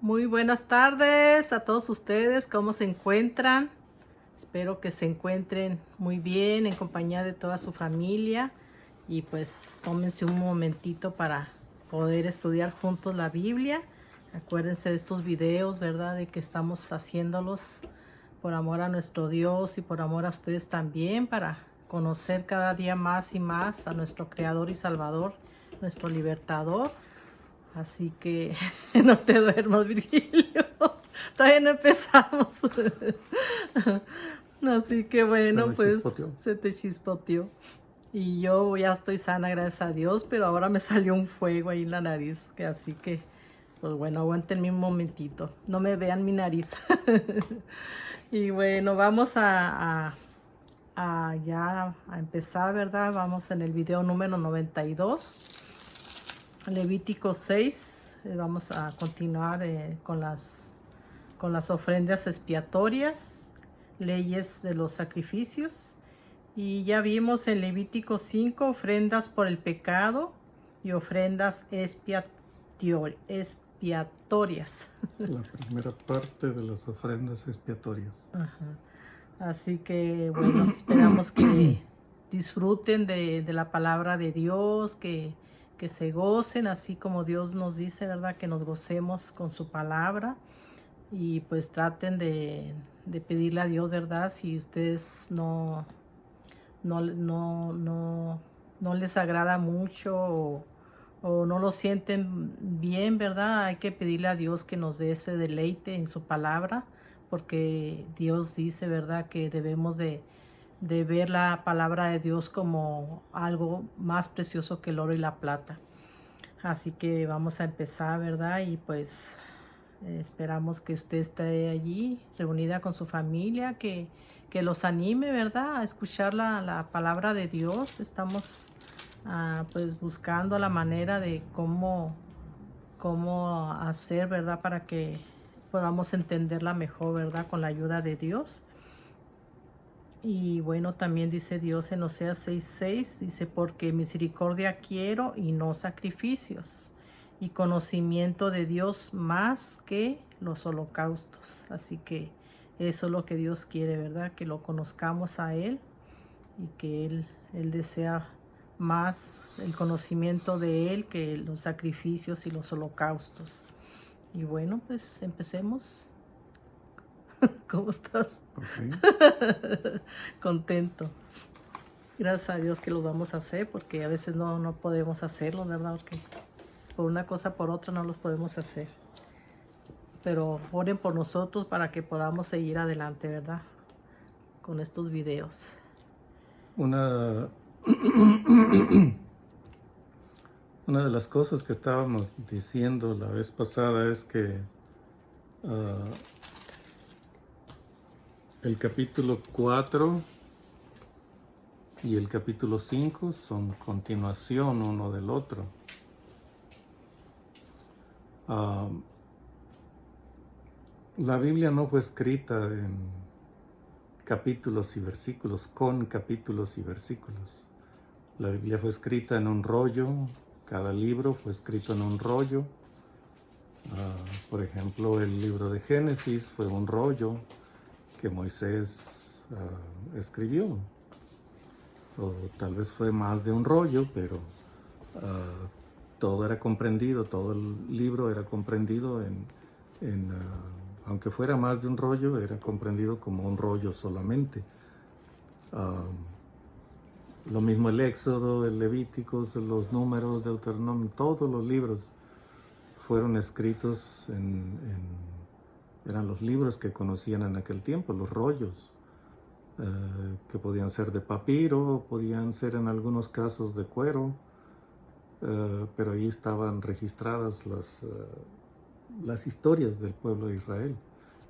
Muy buenas tardes a todos ustedes, ¿cómo se encuentran? Espero que se encuentren muy bien en compañía de toda su familia y pues tómense un momentito para poder estudiar juntos la Biblia. Acuérdense de estos videos, ¿verdad? De que estamos haciéndolos por amor a nuestro Dios y por amor a ustedes también, para conocer cada día más y más a nuestro Creador y Salvador, nuestro Libertador. Así que no te duermas, Virgilio. Todavía no empezamos. Así que Se bueno, me pues chispoteó. se te chispoteó. Y yo ya estoy sana, gracias a Dios, pero ahora me salió un fuego ahí en la nariz. Así que, pues bueno, aguántenme un momentito. No me vean mi nariz. Y bueno, vamos ya a empezar, ¿verdad? Vamos en el video número 92. Levítico 6, vamos a continuar con las ofrendas expiatorias, leyes de los sacrificios. Y ya vimos en Levítico 5 ofrendas por el pecado y ofrendas expiatorias. La primera parte de las ofrendas expiatorias. Ajá. Así que bueno, esperamos que disfruten de la palabra de Dios, que se gocen, así como Dios nos dice, ¿verdad? Que nos gocemos con su palabra y pues traten de pedirle a Dios, ¿verdad? Si ustedes no les agrada mucho o no lo sienten bien, ¿verdad? Hay que pedirle a Dios que nos dé ese deleite en su palabra, porque Dios dice, ¿verdad?, que debemos de ver la palabra de Dios como algo más precioso que el oro y la plata. Así que vamos a empezar, ¿verdad? Y pues esperamos que usted esté allí reunida con su familia, que los anime, ¿verdad?, a escuchar la palabra de Dios. Estamos pues buscando la manera de cómo hacer, ¿verdad?, para que podamos entenderla mejor, ¿verdad?, con la ayuda de Dios. Y bueno, también dice Dios en Oseas 6:6, dice, porque misericordia quiero y no sacrificios, y conocimiento de Dios más que los holocaustos. Así que eso es lo que Dios quiere, ¿verdad? Que lo conozcamos a Él y que Él desea más el conocimiento de Él que los sacrificios y los holocaustos. Y bueno, pues empecemos. ¿Cómo estás? Okay. Contento. Gracias a Dios que lo vamos a hacer, porque a veces no podemos hacerlo, ¿verdad? Porque por una cosa por otra no los podemos hacer. Pero oren por nosotros para que podamos seguir adelante, ¿verdad?, con estos videos. Una de las cosas que estábamos diciendo la vez pasada es que el capítulo 4 y el capítulo 5 son continuación uno del otro. La Biblia no fue escrita en capítulos y versículos, con capítulos y versículos. La Biblia fue escrita en un rollo, cada libro fue escrito en un rollo. Por ejemplo, el libro de Génesis fue un rollo que Moisés escribió. O tal vez fue más de un rollo, pero todo era comprendido, todo el libro era comprendido aunque fuera más de un rollo, era comprendido como un rollo solamente. Lo mismo el Éxodo, el Levíticos, los Números, Deuteronomio, todos los libros fueron escritos eran los libros que conocían en aquel tiempo, los rollos, que podían ser de papiro, podían ser en algunos casos de cuero, pero ahí estaban registradas las historias del pueblo de Israel.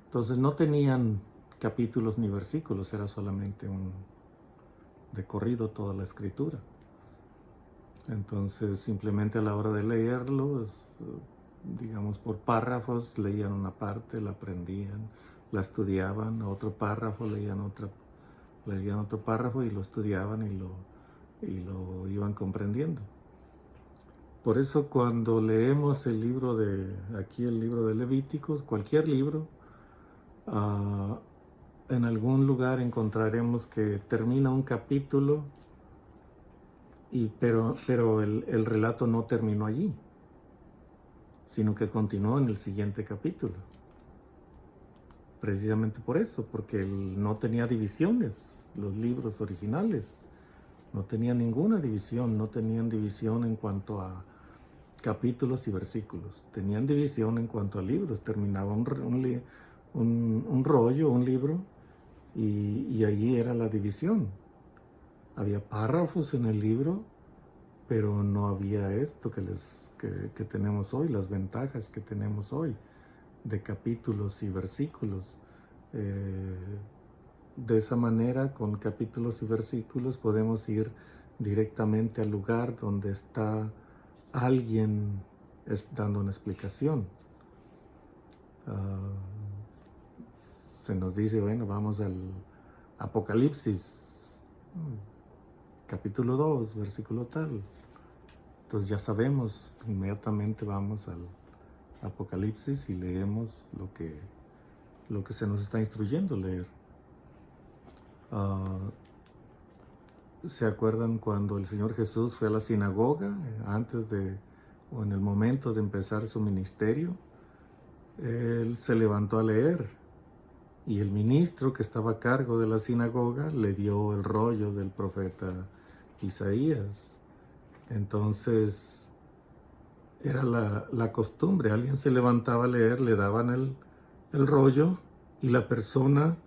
Entonces no tenían capítulos ni versículos, era solamente de corrido toda la escritura. Entonces simplemente a la hora de leerlo, digamos por párrafos, leían una parte, la aprendían, la estudiaban, otro párrafo, leían otro párrafo y lo estudiaban y lo iban comprendiendo. Por eso cuando leemos el libro aquí el libro de Levíticos, cualquier libro, en algún lugar encontraremos que termina un capítulo, pero el relato no terminó allí, sino que continuó en el siguiente capítulo. Precisamente por eso, porque no tenía divisiones, los libros originales. No tenían ninguna división, no tenían división en cuanto a capítulos y versículos. Tenían división en cuanto a libros. Terminaba un rollo, un libro, y allí era la división. Había párrafos en el libro, pero no había esto que tenemos hoy, las ventajas que tenemos hoy de capítulos y versículos. De esa manera, con capítulos y versículos, podemos ir directamente al lugar donde está alguien dando una explicación. Se nos dice, bueno, vamos al Apocalipsis, capítulo 2, versículo tal. Entonces ya sabemos, inmediatamente vamos al Apocalipsis y leemos lo que se nos está instruyendo leer. ¿Se acuerdan cuando el Señor Jesús fue a la sinagoga o en el momento de empezar su ministerio? Él se levantó a leer y el ministro que estaba a cargo de la sinagoga le dio el rollo del profeta Isaías. Entonces era la costumbre, alguien se levantaba a leer, le daban el rollo y la persona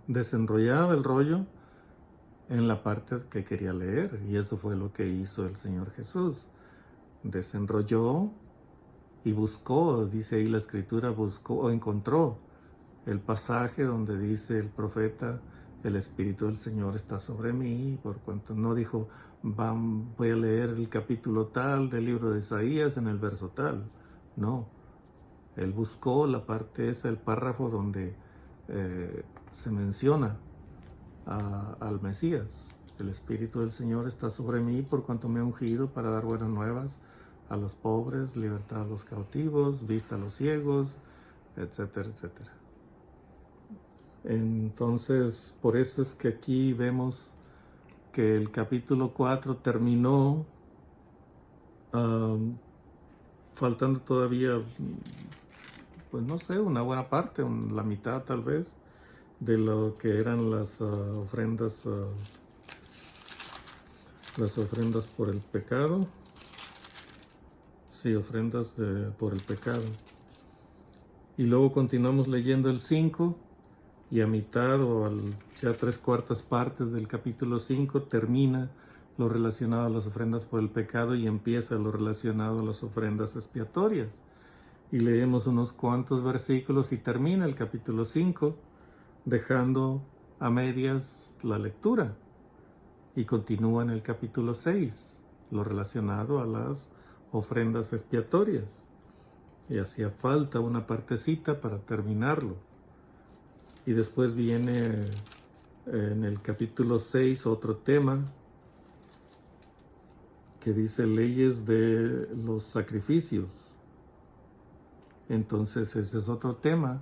desenrollaba el rollo en la parte que quería leer, y eso fue lo que hizo el Señor Jesús. Desenrolló y buscó, dice ahí la escritura, buscó o encontró el pasaje donde dice el profeta: el Espíritu del Señor está sobre mí, por cuanto no dijo, voy a leer el capítulo tal del libro de Isaías en el verso tal. No, él buscó la parte esa, el párrafo donde se menciona al Mesías. El Espíritu del Señor está sobre mí por cuanto me ha ungido para dar buenas nuevas a los pobres, libertad a los cautivos, vista a los ciegos, etcétera, etcétera. Entonces, por eso es que aquí vemos que el capítulo 4 terminó faltando todavía, pues no sé, una buena parte, la mitad tal vez, de lo que eran las ofrendas por el pecado. Sí, ofrendas por el pecado. Y luego continuamos leyendo el 5, y a mitad ya 3/4 partes del capítulo 5 termina lo relacionado a las ofrendas por el pecado y empieza lo relacionado a las ofrendas expiatorias. Y leemos unos cuantos versículos y termina el capítulo 5, dejando a medias la lectura. Y continúa en el capítulo 6, lo relacionado a las ofrendas expiatorias. Y hacía falta una partecita para terminarlo. Y después viene en el capítulo 6 otro tema que dice leyes de los sacrificios. Entonces ese es otro tema,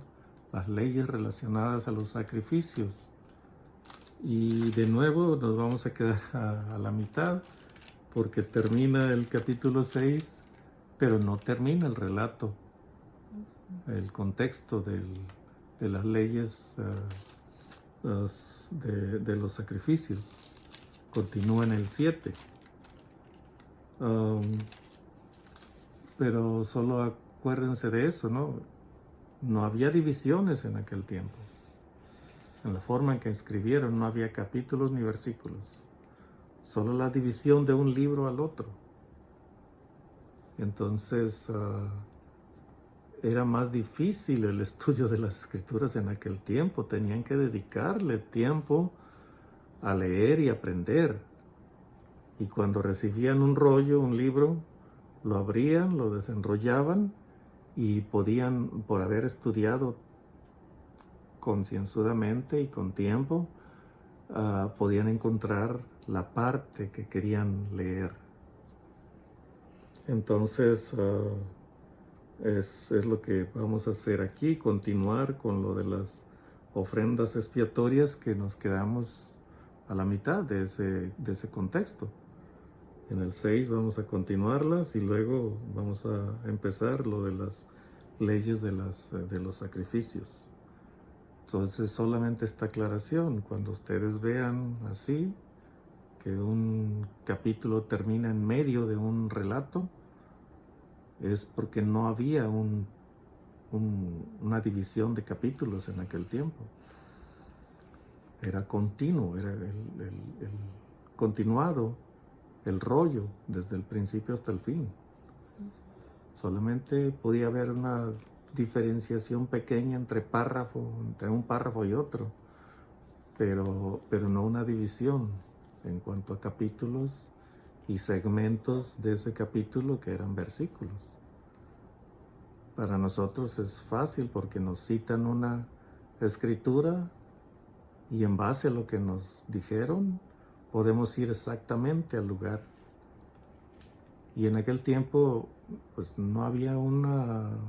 las leyes relacionadas a los sacrificios. Y de nuevo nos vamos a quedar a la mitad, porque termina el capítulo 6, pero no termina el relato, el contexto de las leyes de los sacrificios. Continúa en el 7. Pero solo acuérdense de eso, ¿no? No había divisiones en aquel tiempo. En la forma en que escribieron no había capítulos ni versículos. Solo la división de un libro al otro. Entonces era más difícil el estudio de las escrituras en aquel tiempo. Tenían que dedicarle tiempo a leer y aprender. Y cuando recibían un rollo, un libro, lo abrían, lo desenrollaban y podían, por haber estudiado concienzudamente y con tiempo, podían encontrar la parte que querían leer. Entonces, es lo que vamos a hacer aquí, continuar con lo de las ofrendas expiatorias, que nos quedamos a la mitad de ese contexto. En el 6 vamos a continuarlas y luego vamos a empezar lo de las leyes de los sacrificios. Entonces, solamente esta aclaración: cuando ustedes vean así que un capítulo termina en medio de un relato, es porque no había una división de capítulos en aquel tiempo. Era continuo, era el continuado, el rollo, desde el principio hasta el fin. Solamente podía haber una diferenciación pequeña entre un párrafo y otro, pero no una división en cuanto a capítulos y segmentos de ese capítulo que eran versículos. Para nosotros es fácil porque nos citan una escritura y en base a lo que nos dijeron podemos ir exactamente al lugar. Y en aquel tiempo pues no había un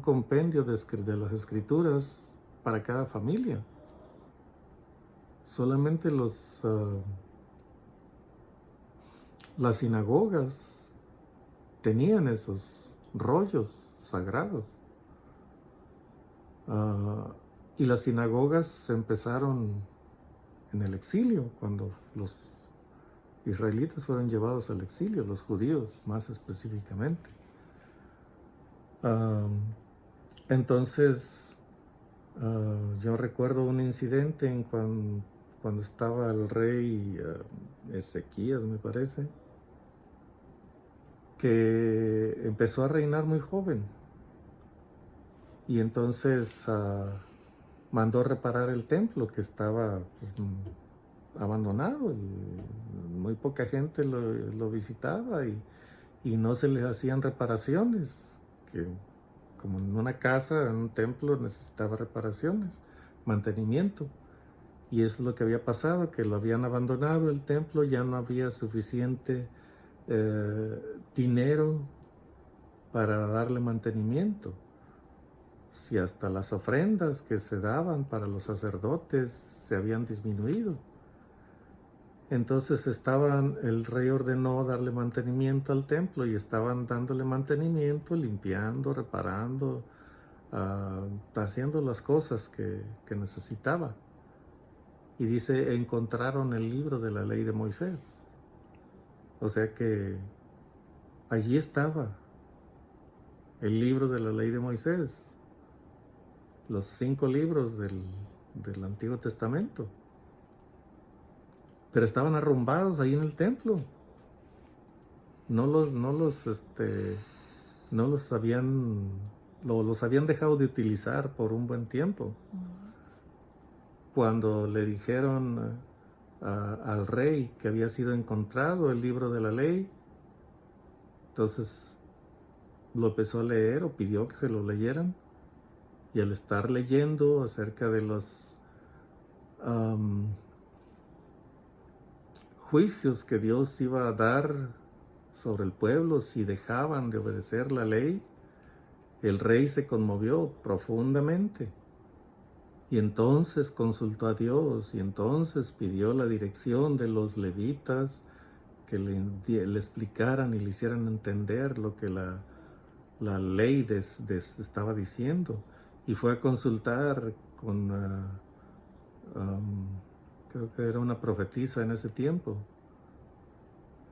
compendio de las escrituras para cada familia. Solamente las sinagogas tenían esos rollos sagrados. Y las sinagogas empezaron en el exilio, cuando los israelitas fueron llevados al exilio, los judíos más específicamente. Entonces, yo recuerdo un incidente cuando estaba el rey Ezequías, me parece, que empezó a reinar muy joven. Y entonces mandó reparar el templo, que estaba pues, abandonado, y muy poca gente lo visitaba, y no se les hacían reparaciones, que como en una casa, en un templo, necesitaba reparaciones, mantenimiento. Y eso es lo que había pasado, que lo habían abandonado el templo, ya no había suficiente dinero para darle mantenimiento. Si hasta las ofrendas que se daban para los sacerdotes se habían disminuido. Entonces el rey ordenó darle mantenimiento al templo, y estaban dándole mantenimiento, limpiando, reparando, haciendo las cosas que necesitaba. Y dice, encontraron el libro de la ley de Moisés. O sea que allí estaba el libro de la ley de Moisés, los 5 libros del Antiguo Testamento. Pero estaban arrumbados ahí en el templo. Los habían dejado de utilizar por un buen tiempo. Cuando le dijeron al rey que había sido encontrado el libro de la ley, entonces lo empezó a leer, o pidió que se lo leyeran, y al estar leyendo acerca de los juicios que Dios iba a dar sobre el pueblo si dejaban de obedecer la ley, el rey se conmovió profundamente. Y entonces consultó a Dios, y entonces pidió la dirección de los levitas, que le explicaran y le hicieran entender lo que la ley estaba diciendo. Y fue a consultar con, creo que era una profetisa en ese tiempo.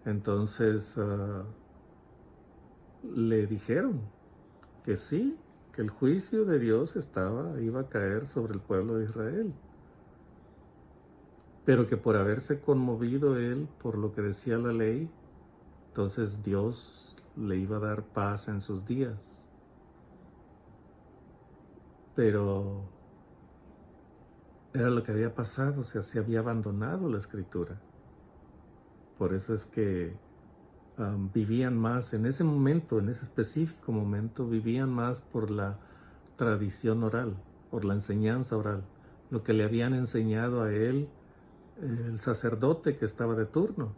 Entonces le dijeron que sí, que el juicio de Dios iba a caer sobre el pueblo de Israel, pero que por haberse conmovido él por lo que decía la ley, entonces Dios le iba a dar paz en sus días. Pero era lo que había pasado, o sea, se había abandonado la escritura. Por eso es que vivían más en ese momento, en ese específico momento, vivían más por la tradición oral, por la enseñanza oral, lo que le habían enseñado a él el sacerdote que estaba de turno.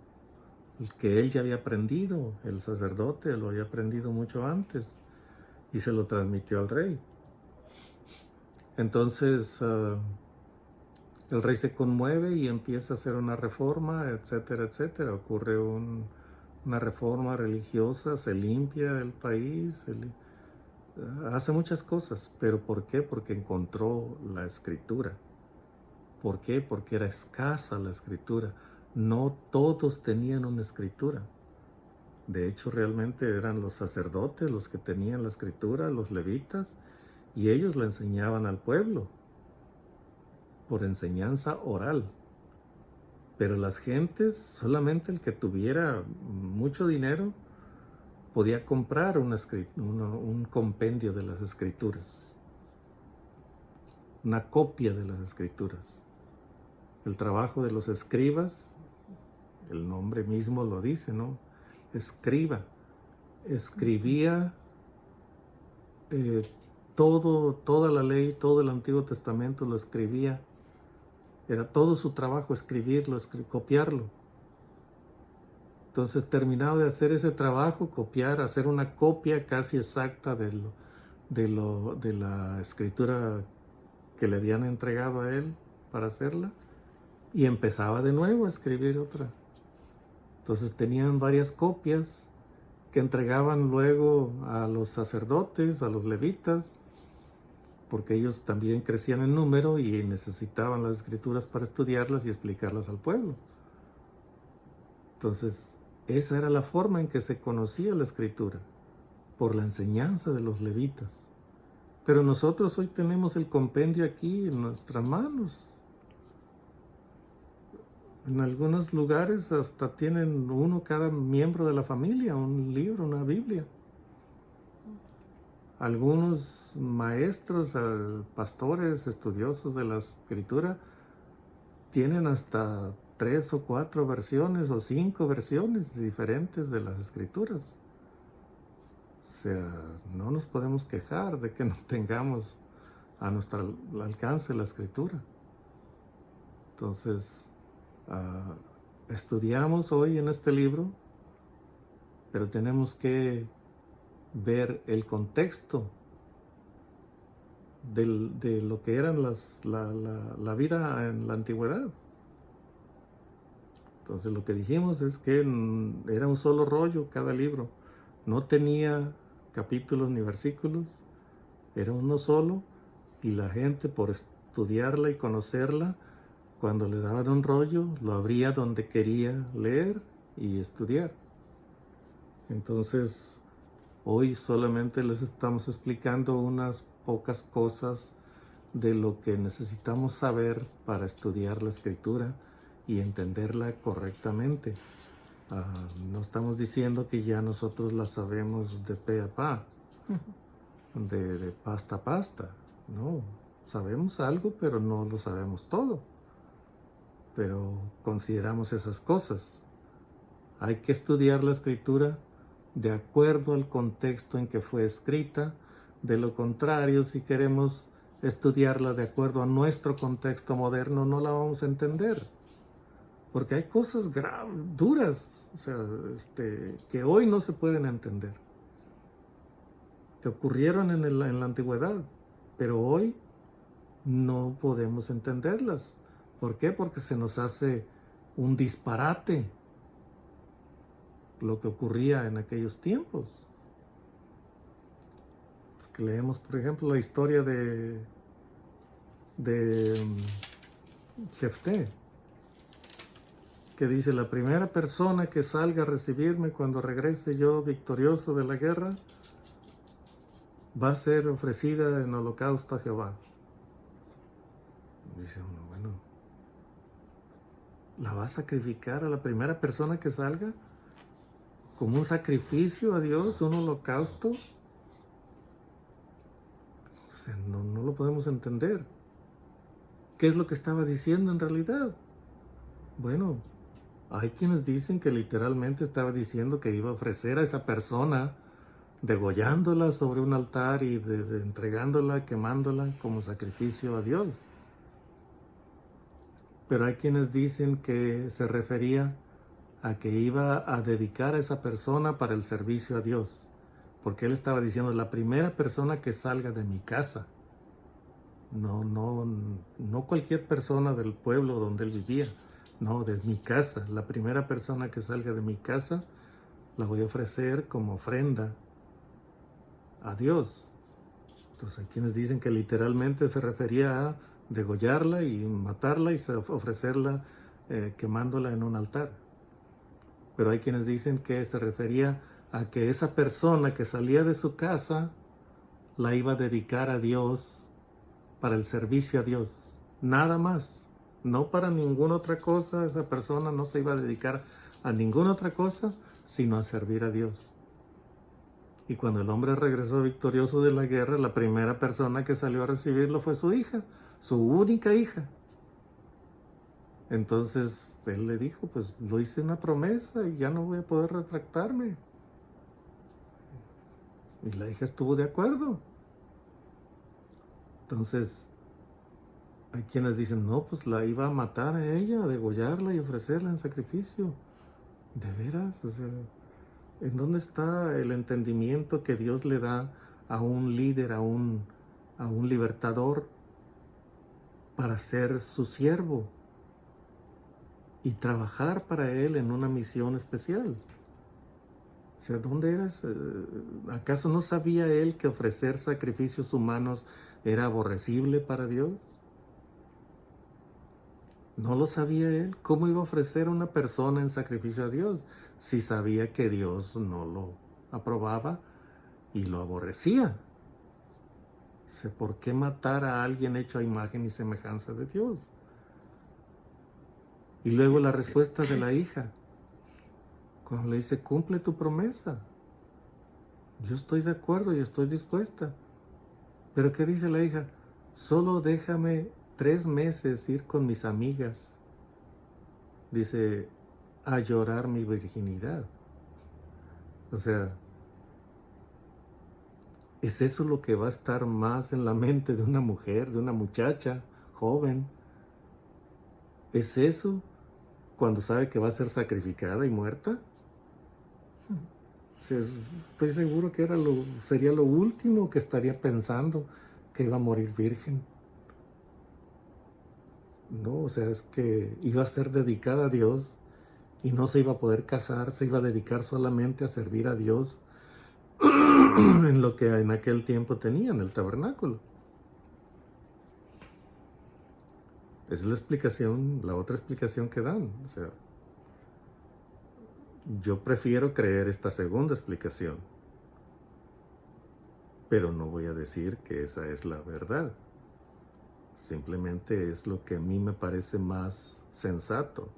el que él ya había aprendido, el sacerdote lo había aprendido mucho antes y se lo transmitió al rey. Entonces el rey se conmueve y empieza a hacer una reforma, etcétera, etcétera. Ocurre una reforma religiosa, se limpia el país, hace muchas cosas. ¿Pero por qué? Porque encontró la escritura. ¿Por qué? Porque era escasa la escritura. No todos tenían una escritura. De hecho, realmente eran los sacerdotes los que tenían la escritura, los levitas, y ellos la enseñaban al pueblo por enseñanza oral. Pero las gentes, solamente el que tuviera mucho dinero podía comprar un compendio de las escrituras, una copia de las escrituras. El trabajo de los escribas, el nombre mismo lo dice, ¿no? Escriba. Escribía toda la ley, todo el Antiguo Testamento lo escribía. Era todo su trabajo escribirlo, copiarlo. Entonces, terminado de hacer ese trabajo, hacer una copia casi exacta de la escritura que le habían entregado a él para hacerla, y empezaba de nuevo a escribir otra. Entonces tenían varias copias que entregaban luego a los sacerdotes, a los levitas, porque ellos también crecían en número y necesitaban las escrituras para estudiarlas y explicarlas al pueblo. Entonces, esa era la forma en que se conocía la escritura, por la enseñanza de los levitas. Pero nosotros hoy tenemos el compendio aquí en nuestras manos. En algunos lugares hasta tienen cada miembro de la familia, un libro, una Biblia. Algunos maestros, pastores, estudiosos de la escritura, tienen hasta 3 o 4 versiones o 5 versiones diferentes de las escrituras. O sea, no nos podemos quejar de que no tengamos a nuestro alcance la escritura. Entonces, estudiamos hoy en este libro, pero tenemos que ver el contexto de lo que eran la vida en la antigüedad. Entonces lo que dijimos es que era un solo rollo cada libro, no tenía capítulos ni versículos, era uno solo, y la gente, por estudiarla y conocerla, cuando le daban un rollo, lo abría donde quería leer y estudiar. Entonces, hoy solamente les estamos explicando unas pocas cosas de lo que necesitamos saber para estudiar la escritura y entenderla correctamente. No estamos diciendo que ya nosotros la sabemos de pe a pa, de pasta a pasta. No, sabemos algo, pero no lo sabemos todo. Pero consideramos esas cosas. Hay que estudiar la escritura de acuerdo al contexto en que fue escrita. De lo contrario, si queremos estudiarla de acuerdo a nuestro contexto moderno, no la vamos a entender. Porque hay cosas duras, o sea, que hoy no se pueden entender, que ocurrieron en la antigüedad, pero hoy no podemos entenderlas. ¿Por qué? Porque se nos hace un disparate lo que ocurría en aquellos tiempos. Porque leemos, por ejemplo, la historia de Jefté, que dice: la primera persona que salga a recibirme cuando regrese yo victorioso de la guerra va a ser ofrecida en holocausto a Jehová. Dice uno, bueno, ¿la va a sacrificar a la primera persona que salga como un sacrificio a Dios, un holocausto? O sea, no lo podemos entender. ¿Qué es lo que estaba diciendo en realidad? Bueno, hay quienes dicen que literalmente estaba diciendo que iba a ofrecer a esa persona, degollándola sobre un altar y entregándola, quemándola como sacrificio a Dios. Pero hay quienes dicen que se refería a que iba a dedicar a esa persona para el servicio a Dios. Porque él estaba diciendo, la primera persona que salga de mi casa, no cualquier persona del pueblo donde él vivía, no, de mi casa, la primera persona que salga de mi casa, la voy a ofrecer como ofrenda a Dios. Entonces hay quienes dicen que literalmente se refería a degollarla y matarla y ofrecerla quemándola en un altar. Pero hay quienes dicen que se refería a que esa persona que salía de su casa la iba a dedicar a Dios para el servicio a Dios. Nada más. No para ninguna otra cosa. Esa persona no se iba a dedicar a ninguna otra cosa, sino a servir a Dios. Y cuando el hombre regresó victorioso de la guerra, la primera persona que salió a recibirlo fue su hija, su única hija. Entonces él le dijo, pues lo hice una promesa y ya no voy a poder retractarme. Y la hija estuvo de acuerdo. Entonces, hay quienes dicen, no, pues la iba a matar a ella, a degollarla y ofrecerla en sacrificio. ¿De veras? O sea, ¿en dónde está el entendimiento que Dios le da a un líder, a un libertador, para ser su siervo y trabajar para él en una misión especial? O sea, ¿dónde eras? ¿Acaso no sabía él que ofrecer sacrificios humanos era aborrecible para Dios? ¿No lo sabía él? ¿Cómo iba a ofrecer a una persona en sacrificio a Dios si sabía que Dios no lo aprobaba y lo aborrecía? O sea, ¿por qué matar a alguien hecho a imagen y semejanza de Dios? Y luego la respuesta de la hija, cuando le dice, cumple tu promesa. Yo estoy de acuerdo y estoy dispuesta. Pero ¿qué dice la hija? Solo déjame 3 meses ir con mis amigas, dice, a llorar mi virginidad. O sea, ¿es eso lo que va a estar más en la mente de una mujer, de una muchacha joven? ¿Es eso cuando sabe que va a ser sacrificada y muerta? O sea, estoy seguro que sería lo último que estaría pensando, que iba a morir virgen. No, o sea, es que iba a ser dedicada a Dios y no se iba a poder casar, se iba a dedicar solamente a servir a Dios en lo que en aquel tiempo tenían, el tabernáculo. Esa es la explicación, la otra explicación que dan. O sea, yo prefiero creer esta segunda explicación, pero no voy a decir que esa es la verdad. Simplemente es lo que a mí me parece más sensato,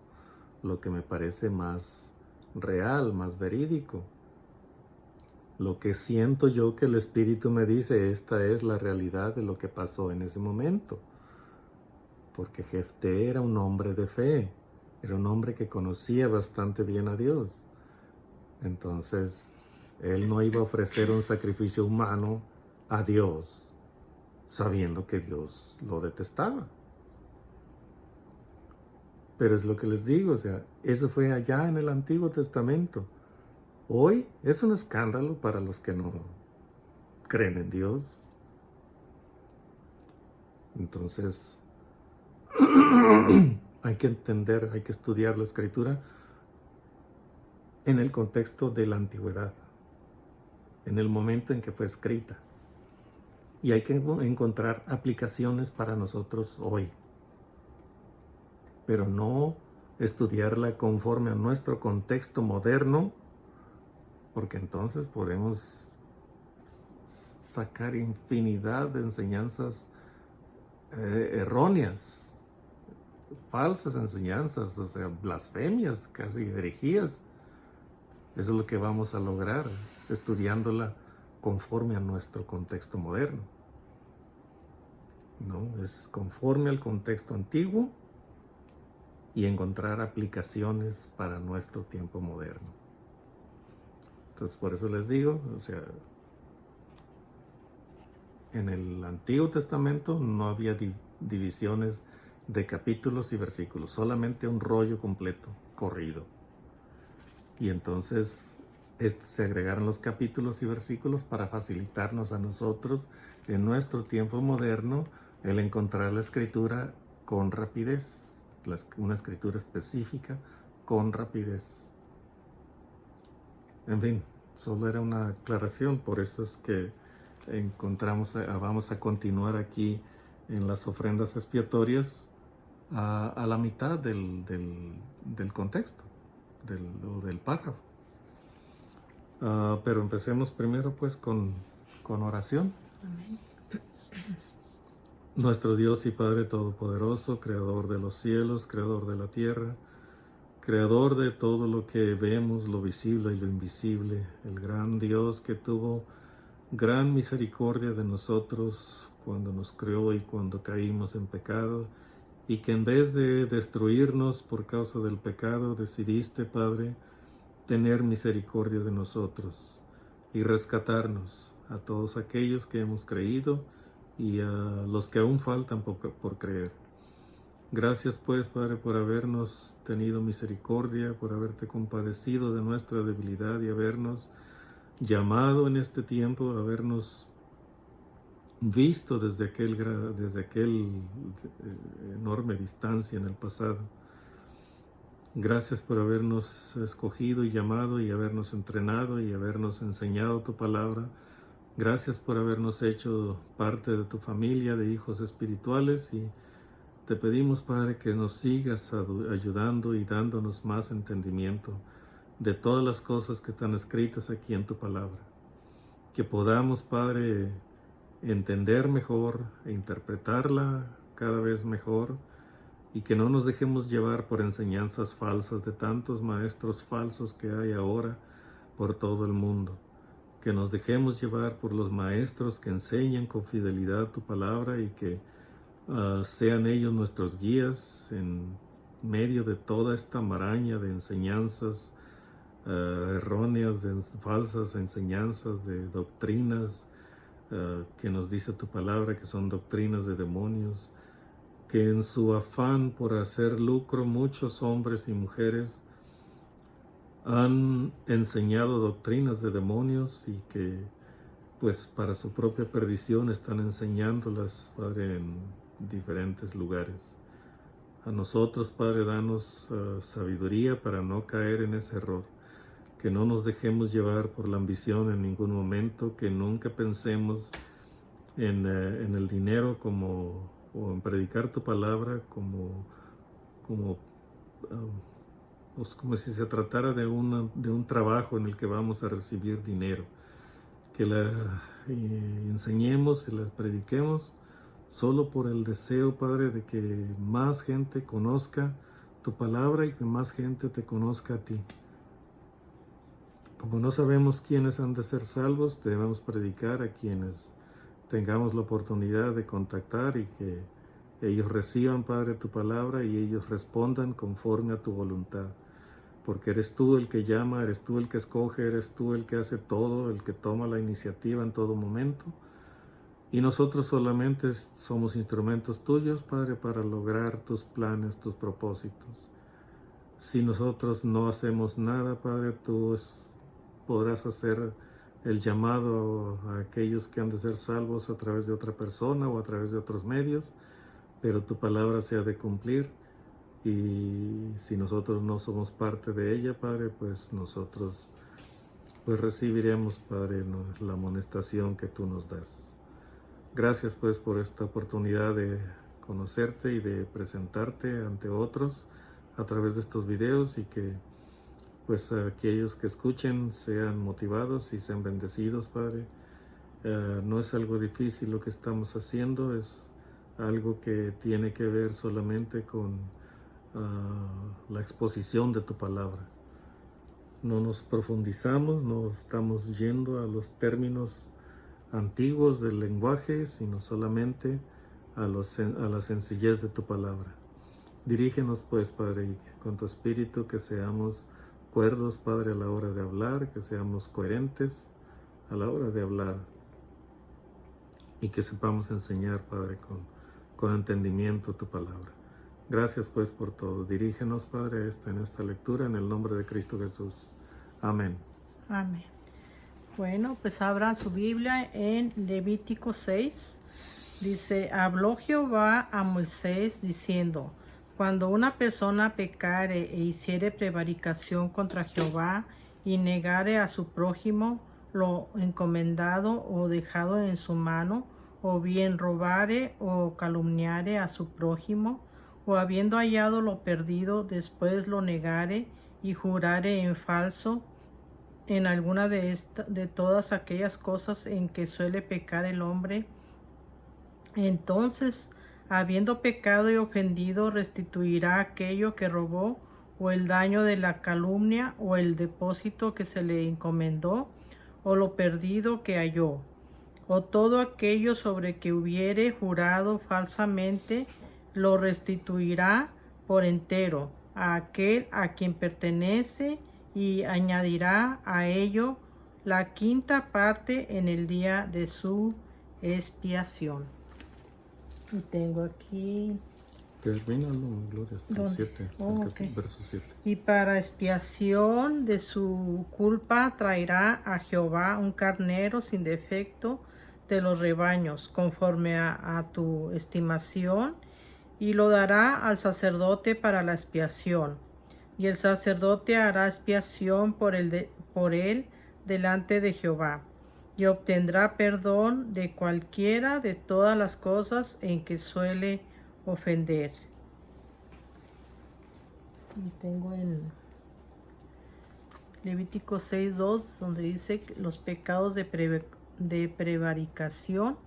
lo que me parece más real, más verídico. Lo que siento yo que el Espíritu me dice, esta es la realidad de lo que pasó en ese momento. Porque Jefté era un hombre de fe, era un hombre que conocía bastante bien a Dios. Entonces, él no iba a ofrecer un sacrificio humano a Dios, sabiendo que Dios lo detestaba. Pero es lo que les digo, o sea, eso fue allá en el Antiguo Testamento. Hoy es un escándalo para los que no creen en Dios. Entonces, hay que entender, hay que estudiar la Escritura en el contexto de la antigüedad, en el momento en que fue escrita. Y hay que encontrar aplicaciones para nosotros hoy, pero no estudiarla conforme a nuestro contexto moderno, porque entonces podemos sacar infinidad de enseñanzas erróneas, falsas enseñanzas, o sea, blasfemias, casi herejías. Eso es lo que vamos a lograr estudiándola conforme a nuestro contexto moderno. ¿No? Es conforme al contexto antiguo y encontrar aplicaciones para nuestro tiempo moderno. Entonces, por eso les digo, o sea, en el Antiguo Testamento no había divisiones de capítulos y versículos, solamente un rollo completo, corrido. Y entonces se agregaron los capítulos y versículos para facilitarnos a nosotros en nuestro tiempo moderno el encontrar la escritura con rapidez, una escritura específica con rapidez. En fin, solo era una aclaración, por eso es que vamos a continuar aquí en las ofrendas expiatorias a la mitad del contexto, del párrafo. Pero empecemos primero pues con oración. Amén. Nuestro Dios y Padre Todopoderoso, Creador de los cielos, Creador de la tierra, Creador de todo lo que vemos, lo visible y lo invisible, el gran Dios que tuvo gran misericordia de nosotros cuando nos creó y cuando caímos en pecado, y que en vez de destruirnos por causa del pecado, decidiste, Padre, tener misericordia de nosotros y rescatarnos a todos aquellos que hemos creído y a los que aún faltan por creer. Gracias pues, Padre, por habernos tenido misericordia, por haberte compadecido de nuestra debilidad y habernos llamado en este tiempo, habernos visto desde aquel enorme distancia en el pasado. Gracias por habernos escogido y llamado y habernos entrenado y habernos enseñado tu palabra. Gracias por habernos hecho parte de tu familia de hijos espirituales, y te pedimos, Padre, que nos sigas ayudando y dándonos más entendimiento de todas las cosas que están escritas aquí en tu palabra. Que podamos, Padre, entender mejor e interpretarla cada vez mejor, y que no nos dejemos llevar por enseñanzas falsas de tantos maestros falsos que hay ahora por todo el mundo. Que nos dejemos llevar por los maestros que enseñan con fidelidad tu palabra, y que sean ellos nuestros guías en medio de toda esta maraña de enseñanzas erróneas, de falsas enseñanzas, de doctrinas que nos dice tu palabra que son doctrinas de demonios, que en su afán por hacer lucro muchos hombres y mujeres han enseñado doctrinas de demonios, y que pues para su propia perdición están enseñándolas, Padre, en diferentes lugares. A nosotros, Padre, danos sabiduría para no caer en ese error. Que no nos dejemos llevar por la ambición en ningún momento, que nunca pensemos en el dinero o en predicar tu palabra pues como si se tratara de un trabajo en el que vamos a recibir dinero. Que la enseñemos y la prediquemos solo por el deseo, Padre, de que más gente conozca tu palabra y que más gente te conozca a ti. Como no sabemos quiénes han de ser salvos, debemos predicar a quienes tengamos la oportunidad de contactar, y que ellos reciban, Padre, tu palabra y ellos respondan conforme a tu voluntad. Porque eres tú el que llama, eres tú el que escoge, eres tú el que hace todo, el que toma la iniciativa en todo momento. Y nosotros solamente somos instrumentos tuyos, Padre, para lograr tus planes, tus propósitos. Si nosotros no hacemos nada, Padre, tú podrás hacer el llamado a aquellos que han de ser salvos a través de otra persona o a través de otros medios, pero tu palabra se ha de cumplir, y si nosotros no somos parte de ella, Padre, pues nosotros pues recibiremos, Padre, la amonestación que tú nos das. Gracias pues por esta oportunidad de conocerte y de presentarte ante otros a través de estos videos, y que pues aquellos que escuchen sean motivados y sean bendecidos, Padre. No es algo difícil lo que estamos haciendo, es algo que tiene que ver solamente con la exposición de tu palabra. No nos profundizamos, no estamos yendo a los términos antiguos del lenguaje, sino solamente a la sencillez de tu palabra. Dirígenos pues, Padre, con tu Espíritu, que seamos cuerdos, Padre, a la hora de hablar, que seamos coherentes a la hora de hablar, y que sepamos enseñar, Padre, con entendimiento tu palabra. Gracias pues por todo. Dirígenos, Padre, en esta lectura, en el nombre de Cristo Jesús. Amén. Amén. Bueno, pues abran su Biblia en Levítico 6. Dice, habló Jehová a Moisés diciendo, cuando una persona pecare e hiciere prevaricación contra Jehová y negare a su prójimo lo encomendado o dejado en su mano, o bien robare o calumniare a su prójimo, o habiendo hallado lo perdido, después lo negare y jurare en falso en alguna de todas aquellas cosas en que suele pecar el hombre, entonces, habiendo pecado y ofendido, restituirá aquello que robó, o el daño de la calumnia, o el depósito que se le encomendó, o lo perdido que halló, o todo aquello sobre que hubiere jurado falsamente, lo restituirá por entero a aquel a quien pertenece, y añadirá a ello la quinta parte en el día de su expiación. Y tengo aquí... Termínalo, Gloria, hasta el 7, okay. verso 7. Y para expiación de su culpa traerá a Jehová un carnero sin defecto de los rebaños, conforme a tu estimación, y lo dará al sacerdote para la expiación. Y el sacerdote hará expiación por él delante de Jehová, y obtendrá perdón de cualquiera de todas las cosas en que suele ofender. Y tengo en Levítico 6:2, donde dice los pecados de prevaricación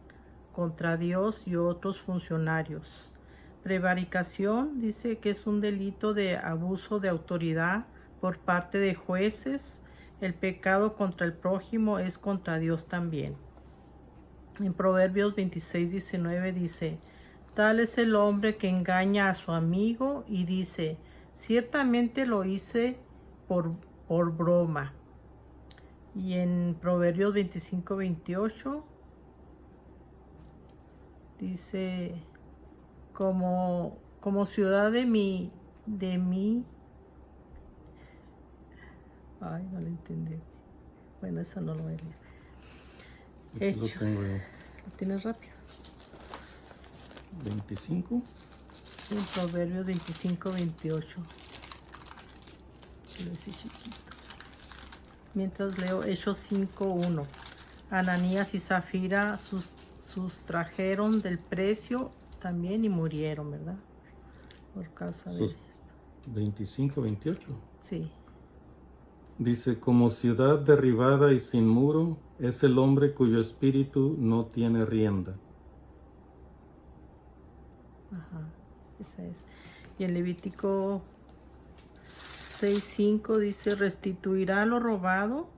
contra Dios y otros funcionarios. Prevaricación dice que es un delito de abuso de autoridad por parte de jueces. El pecado contra el prójimo es contra Dios también. En Proverbios 26:19 dice, tal es el hombre que engaña a su amigo y dice, ciertamente lo hice por broma. Y en Proverbios 25:28 dice, como ciudad de mí, ay, no lo entendí. Bueno, eso no lo voy a leer. Hechos. Lo tengo ¿Lo tienes rápido? 25. En Proverbios 25:28. Mientras leo Hechos 5:1. Ananías y Zafira sustrajeron del precio también y murieron, ¿verdad? Por causa de esto. 25-28. Sí. Dice, como ciudad derribada y sin muro, es el hombre cuyo espíritu no tiene rienda. Ajá, esa es. Y en Levítico 6:5 dice, restituirá lo robado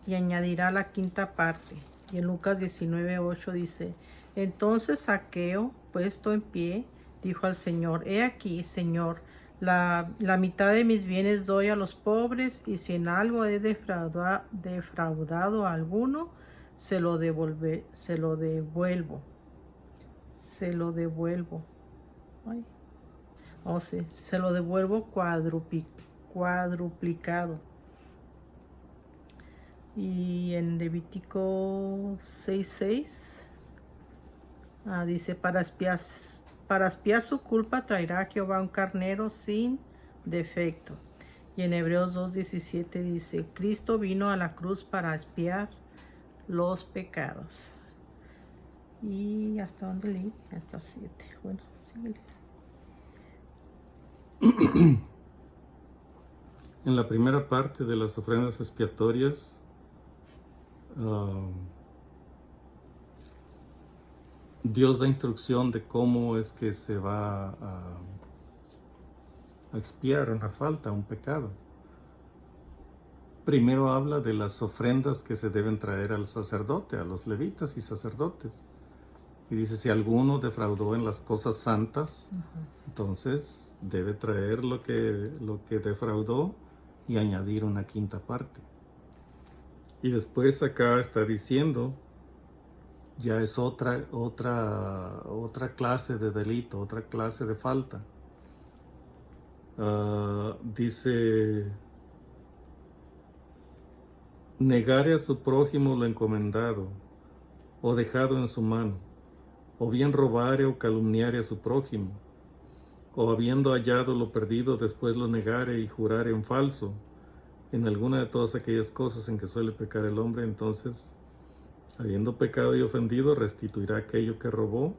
y añadirá la quinta parte. Y en Lucas 19:8 dice, entonces Zaqueo, puesto en pie, dijo al Señor, he aquí, Señor, la mitad de mis bienes doy a los pobres, y si en algo he defraudado a alguno, se lo devuelvo. Ay. Oh, sí, se lo devuelvo cuadruplicado. Y en Levítico 6:6 dice, para expiar su culpa traerá a Jehová un carnero sin defecto. Y en Hebreos 2:17 dice, Cristo vino a la cruz para expiar los pecados. ¿Y hasta dónde leí? Hasta 7. Bueno, sí. En la primera parte de las ofrendas expiatorias, Dios da instrucción de cómo es que se va a expiar una falta, un pecado. Primero habla de las ofrendas que se deben traer al sacerdote, a los levitas y sacerdotes. Y dice, si alguno defraudó en las cosas santas, entonces debe traer lo que defraudó y añadir una quinta parte. Y después acá está diciendo, ya es otra clase de delito, otra clase de falta. Dice, negare a su prójimo lo encomendado, o dejado en su mano, o bien robare o calumniare a su prójimo, o habiendo hallado lo perdido después lo negare y jurare en falso, en alguna de todas aquellas cosas en que suele pecar el hombre, entonces, habiendo pecado y ofendido, restituirá aquello que robó,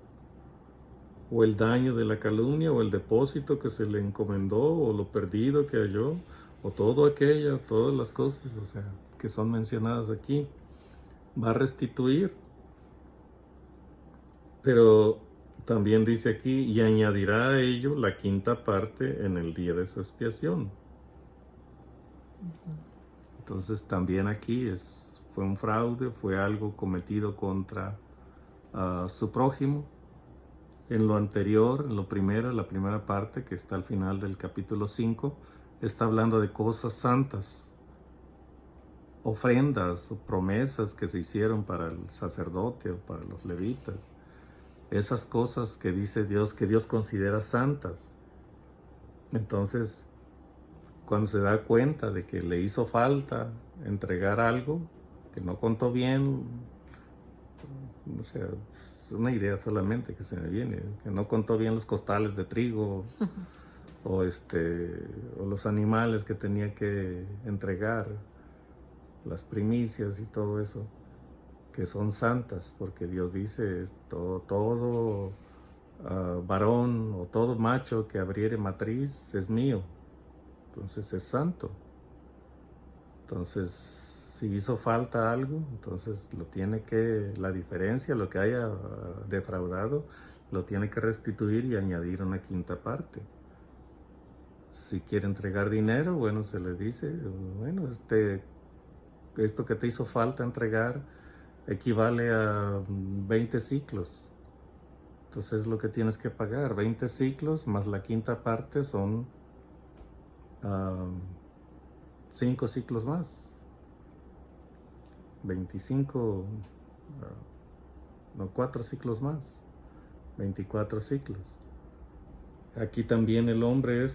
o el daño de la calumnia, o el depósito que se le encomendó, o lo perdido que halló, o todas las cosas, o sea, que son mencionadas aquí, va a restituir. Pero también dice aquí, y añadirá a ello la quinta parte en el día de su expiación. Entonces también aquí fue un fraude, fue algo cometido contra su prójimo. En lo anterior, en la primera parte que está al final del capítulo 5, está hablando de cosas santas, ofrendas o promesas que se hicieron para el sacerdote o para los levitas. Esas cosas que dice Dios, que Dios considera santas. Entonces, cuando se da cuenta de que le hizo falta entregar algo, que no contó bien, o sea, es una idea solamente que se me viene, que no contó bien los costales de trigo, o los animales que tenía que entregar, las primicias y todo eso, que son santas, porque Dios dice, todo varón o todo macho que abriere matriz es mío, entonces es santo. Entonces, si hizo falta algo, entonces la diferencia, lo que haya defraudado, lo tiene que restituir y añadir una quinta parte. Si quiere entregar dinero, bueno, se le dice, bueno, esto que te hizo falta entregar equivale a 20 ciclos. Entonces es lo que tienes que pagar, 20 ciclos más la quinta parte son 5 ciclos más. 25, no, 4 ciclos más, 24 ciclos. Aquí también el hombre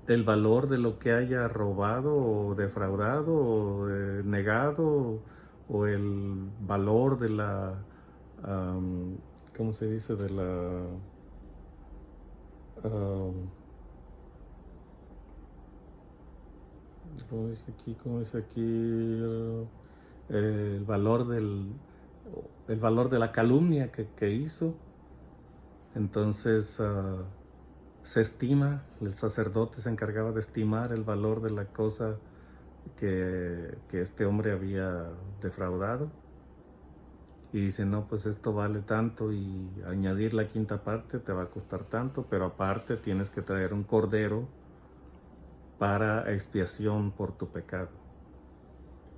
el valor de lo que haya robado o defraudado o negado, o el valor de la, ¿cómo se dice? De la, ¿cómo dice aquí? El valor de la calumnia que hizo. Entonces, se estima, el sacerdote se encargaba de estimar el valor de la cosa que este hombre había defraudado, y dice, no, pues esto vale tanto, y añadir la quinta parte te va a costar tanto, pero aparte tienes que traer un cordero para expiación por tu pecado.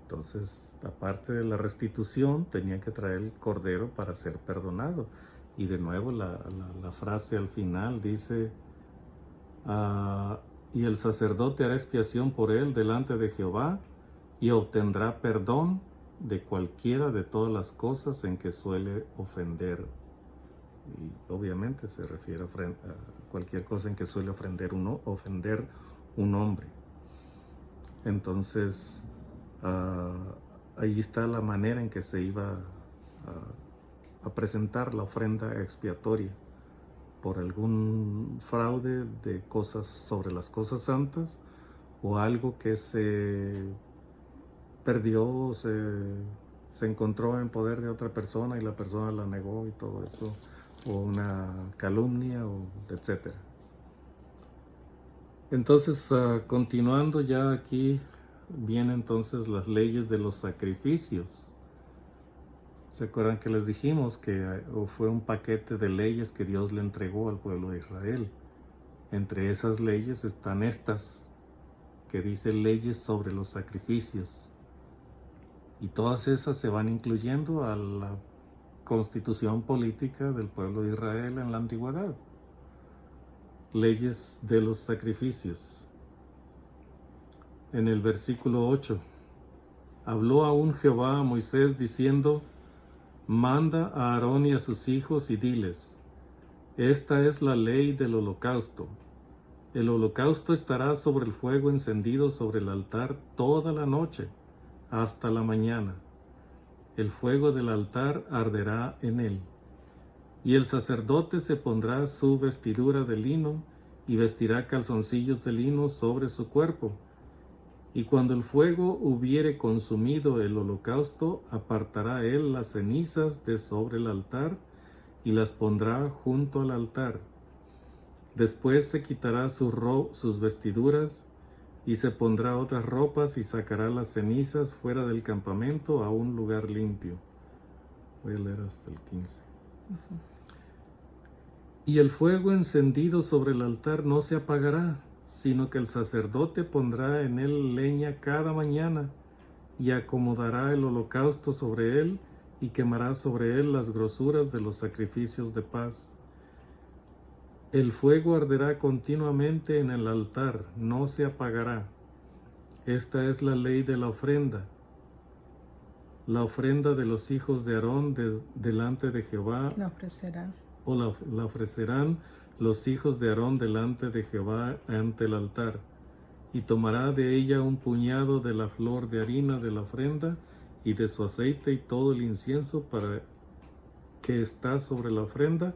Entonces, aparte de la restitución, tenía que traer el cordero para ser perdonado. Y de nuevo la frase al final dice, y el sacerdote hará expiación por él delante de Jehová y obtendrá perdón de cualquiera de todas las cosas en que suele ofender. Y obviamente se refiere a cualquier cosa en que suele ofender un hombre. Entonces, ahí está la manera en que se iba a presentar la ofrenda expiatoria por algún fraude de cosas sobre las cosas santas, o algo que se perdió o se encontró en poder de otra persona y la persona la negó y todo eso, o una calumnia, etc. Entonces, continuando ya aquí, vienen entonces las leyes de los sacrificios. ¿Se acuerdan que les dijimos que fue un paquete de leyes que Dios le entregó al pueblo de Israel? Entre esas leyes están estas, que dicen leyes sobre los sacrificios. Y todas esas se van incluyendo a la constitución política del pueblo de Israel en la antigüedad. Leyes de los sacrificios. En el versículo 8, habló aún Jehová a Moisés diciendo, manda a Aarón y a sus hijos y diles, esta es la ley del holocausto. El holocausto estará sobre el fuego encendido sobre el altar toda la noche, hasta la mañana. El fuego del altar arderá en él. Y el sacerdote se pondrá su vestidura de lino y vestirá calzoncillos de lino sobre su cuerpo. Y cuando el fuego hubiere consumido el holocausto, apartará él las cenizas de sobre el altar y las pondrá junto al altar. Después se quitará sus vestiduras y se pondrá otras ropas y sacará las cenizas fuera del campamento a un lugar limpio. Voy a leer hasta el 15. Y el fuego encendido sobre el altar no se apagará, sino que el sacerdote pondrá en él leña cada mañana y acomodará el holocausto sobre él y quemará sobre él las grosuras de los sacrificios de paz. El fuego arderá continuamente en el altar, no se apagará. Esta es la ley de la ofrenda de los hijos de Aarón delante de Jehová. La ofrecerán. O la ofrecerán los hijos de Aarón delante de Jehová ante el altar. Y tomará de ella un puñado de la flor de harina de la ofrenda y de su aceite y todo el incienso para que está sobre la ofrenda,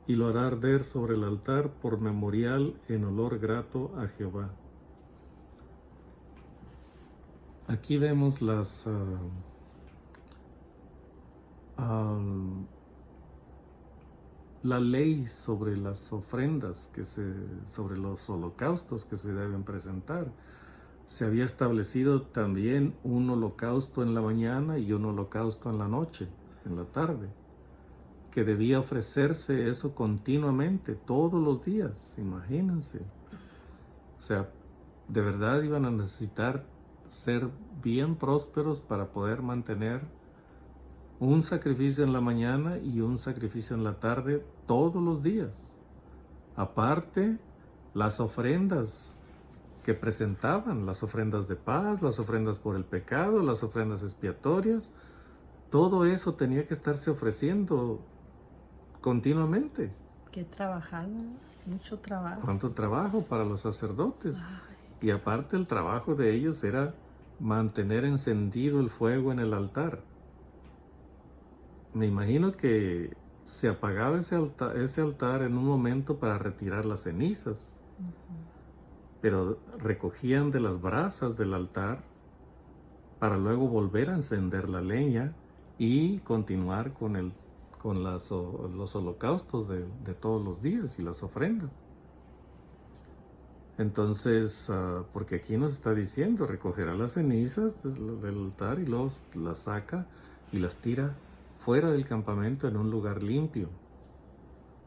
y lo hará arder sobre el altar por memorial en olor grato a Jehová. Aquí vemos la ley sobre las ofrendas, sobre los holocaustos que se deben presentar. Se había establecido también un holocausto en la mañana y un holocausto en la noche, en la tarde, que debía ofrecerse eso continuamente, todos los días, imagínense. O sea, de verdad iban a necesitar ser bien prósperos para poder mantener un sacrificio en la mañana y un sacrificio en la tarde todos los días. Aparte, las ofrendas que presentaban, las ofrendas de paz, las ofrendas por el pecado, las ofrendas expiatorias, todo eso tenía que estarse ofreciendo continuamente. Qué trabajar, mucho trabajo. ¿Cuánto trabajo para los sacerdotes? Ay. Y aparte el trabajo de ellos era mantener encendido el fuego en el altar. Me imagino que se apagaba ese altar en un momento para retirar las cenizas. Pero recogían de las brasas del altar para luego volver a encender la leña y continuar con los holocaustos de todos los días y las ofrendas. Entonces, porque aquí nos está diciendo, recogerá las cenizas del altar y las saca y las tira fuera del campamento en un lugar limpio.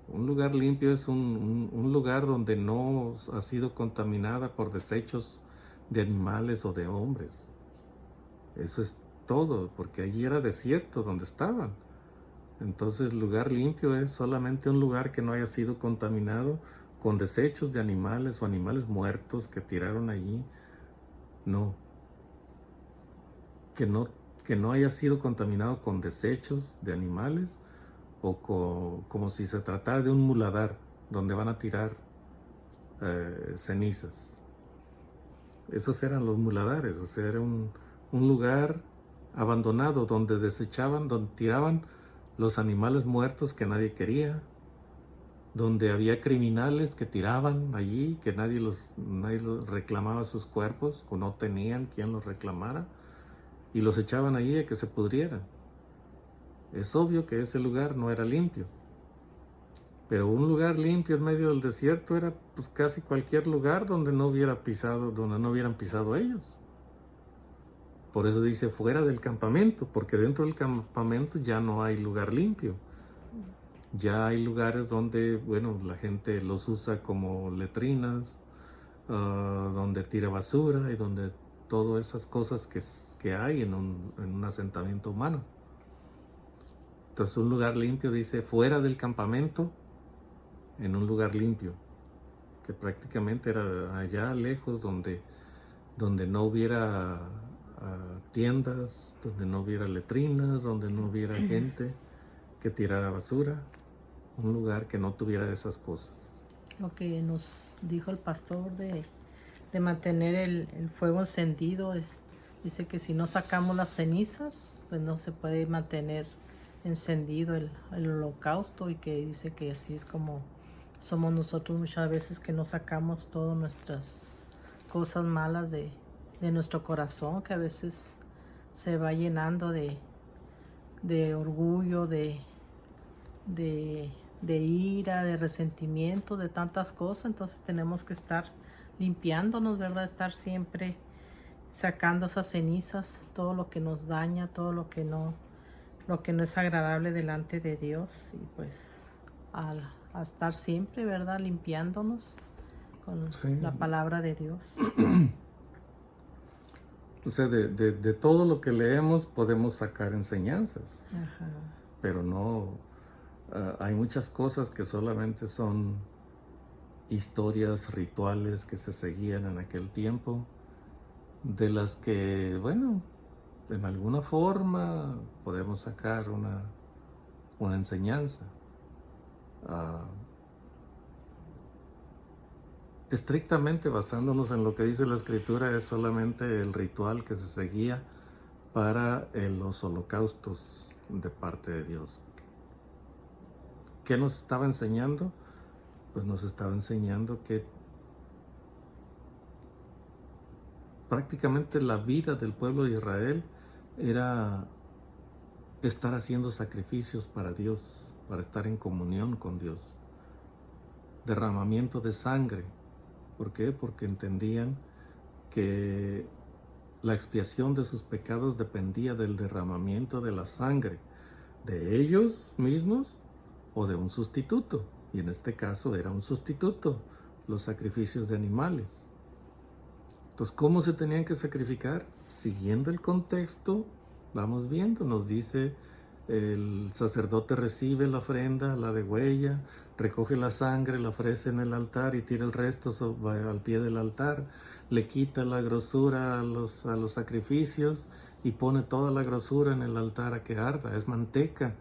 Un lugar limpio es un lugar donde no ha sido contaminada por desechos de animales o de hombres. Eso es todo, porque allí era desierto donde estaban. Entonces, lugar limpio es solamente un lugar que no haya sido contaminado con desechos de animales o animales muertos que tiraron allí. No. Que no haya sido contaminado con desechos de animales o como si se tratara de un muladar donde van a tirar cenizas. Esos eran los muladares, o sea, era un lugar abandonado donde desechaban, donde tiraban los animales muertos que nadie quería, donde había criminales que tiraban allí, que nadie los reclamaba sus cuerpos o no tenían quien los reclamara, y los echaban allí a que se pudrieran. Es obvio que ese lugar no era limpio, pero un lugar limpio en medio del desierto era pues casi cualquier lugar donde no hubieran pisado ellos. Por eso dice fuera del campamento, porque dentro del campamento ya no hay lugar limpio. Ya hay lugares donde, bueno, la gente los usa como letrinas, donde tira basura y donde todas esas cosas que hay en un asentamiento humano. Entonces un lugar limpio dice fuera del campamento, en un lugar limpio, que prácticamente era allá lejos donde no hubiera tiendas, donde no hubiera letrinas, donde no hubiera gente que tirara basura, un lugar que no tuviera esas cosas. lo que nos dijo el pastor de mantener el fuego encendido. Dice que si no sacamos las cenizas, pues no se puede mantener encendido el holocausto, y que dice que así es como somos nosotros muchas veces, que no sacamos todas nuestras cosas malas de nuestro corazón, que a veces se va llenando de orgullo, de ira, de resentimiento, de tantas cosas. Entonces tenemos que estar limpiándonos, ¿verdad? Estar siempre sacando esas cenizas, todo lo que nos daña, todo lo que no es agradable delante de Dios, y pues a estar siempre, ¿verdad? Limpiándonos con Sí. la palabra de Dios. O sea, de todo lo que leemos podemos sacar enseñanzas, Ajá. pero no, hay muchas cosas que solamente son historias, rituales que se seguían en aquel tiempo, de las que, bueno, en alguna forma podemos sacar una enseñanza. Estrictamente basándonos en lo que dice la Escritura, es solamente el ritual que se seguía para los holocaustos de parte de Dios. ¿Qué nos estaba enseñando? Pues nos estaba enseñando que prácticamente la vida del pueblo de Israel era estar haciendo sacrificios para Dios, para estar en comunión con Dios. Derramamiento de sangre. ¿Por qué? Porque entendían que la expiación de sus pecados dependía del derramamiento de la sangre de ellos mismos o de un sustituto. Y en este caso era un sustituto, los sacrificios de animales. Entonces, ¿cómo se tenían que sacrificar? Siguiendo el contexto, vamos viendo, nos dice, el sacerdote recibe la ofrenda, la degüella, recoge la sangre, la ofrece en el altar y tira el resto al pie del altar, le quita la grosura a los sacrificios y pone toda la grosura en el altar a que arda. Es manteca.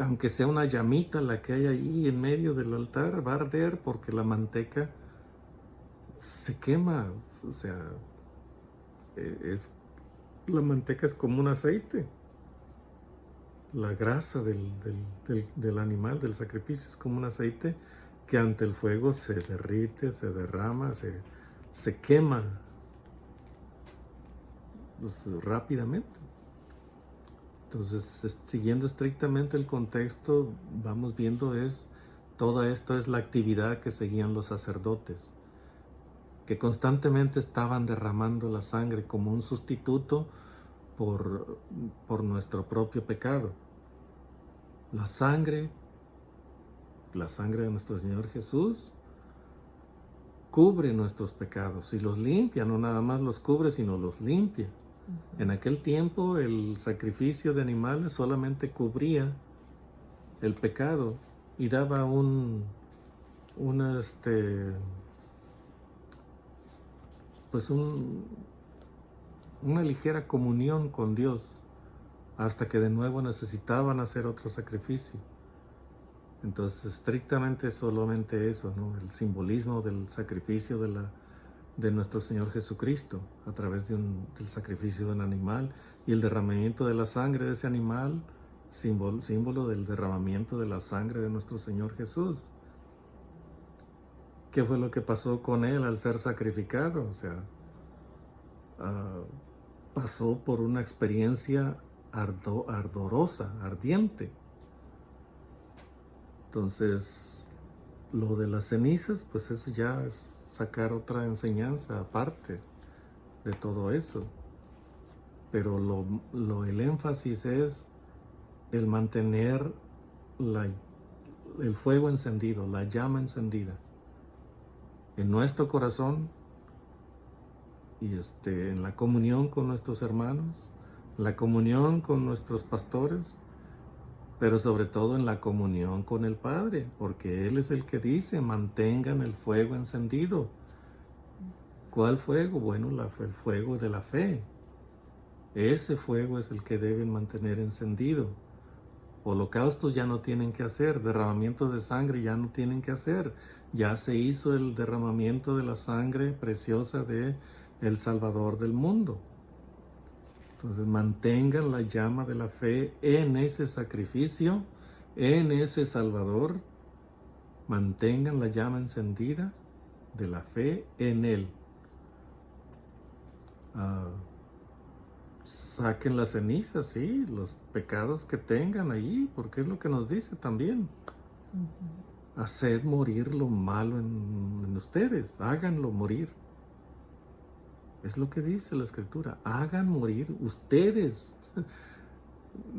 Aunque sea una llamita la que hay allí en medio del altar, va a arder porque la manteca se quema. O sea, la manteca es como un aceite. La grasa del animal, del sacrificio, es como un aceite que ante el fuego se derrite, se derrama, se quema, pues, rápidamente. Entonces, siguiendo estrictamente el contexto, vamos viendo todo esto es la actividad que seguían los sacerdotes, que constantemente estaban derramando la sangre como un sustituto por nuestro propio pecado. La sangre de nuestro Señor Jesús cubre nuestros pecados y los limpia, no nada más los cubre, sino los limpia. En aquel tiempo el sacrificio de animales solamente cubría el pecado y daba una ligera comunión con Dios, hasta que de nuevo necesitaban hacer otro sacrificio. Entonces, estrictamente solamente eso, ¿no? El simbolismo del sacrificio de nuestro Señor Jesucristo a través del sacrificio de un animal y el derramamiento de la sangre de ese animal, símbolo del derramamiento de la sangre de nuestro Señor Jesús. ¿Qué fue lo que pasó con él al ser sacrificado? O sea, pasó por una experiencia ardorosa, ardiente. Entonces, lo de las cenizas, pues eso ya es sacar otra enseñanza aparte de todo eso. Pero el énfasis es el mantener el fuego encendido, la llama encendida en nuestro corazón y en la comunión con nuestros hermanos, la comunión con nuestros pastores, pero sobre todo en la comunión con el Padre, porque Él es el que dice, mantengan el fuego encendido. ¿Cuál fuego? Bueno, el fuego de la fe. Ese fuego es el que deben mantener encendido. Holocaustos ya no tienen que hacer, derramamientos de sangre ya no tienen que hacer. Ya se hizo el derramamiento de la sangre preciosa de el Salvador del mundo. Entonces mantengan la llama de la fe en ese sacrificio, en ese Salvador. Mantengan la llama encendida de la fe en Él. Saquen las cenizas, sí, los pecados que tengan allí, porque es lo que nos dice también. Haced morir lo malo en ustedes, háganlo morir. Es lo que dice la Escritura, hagan morir ustedes.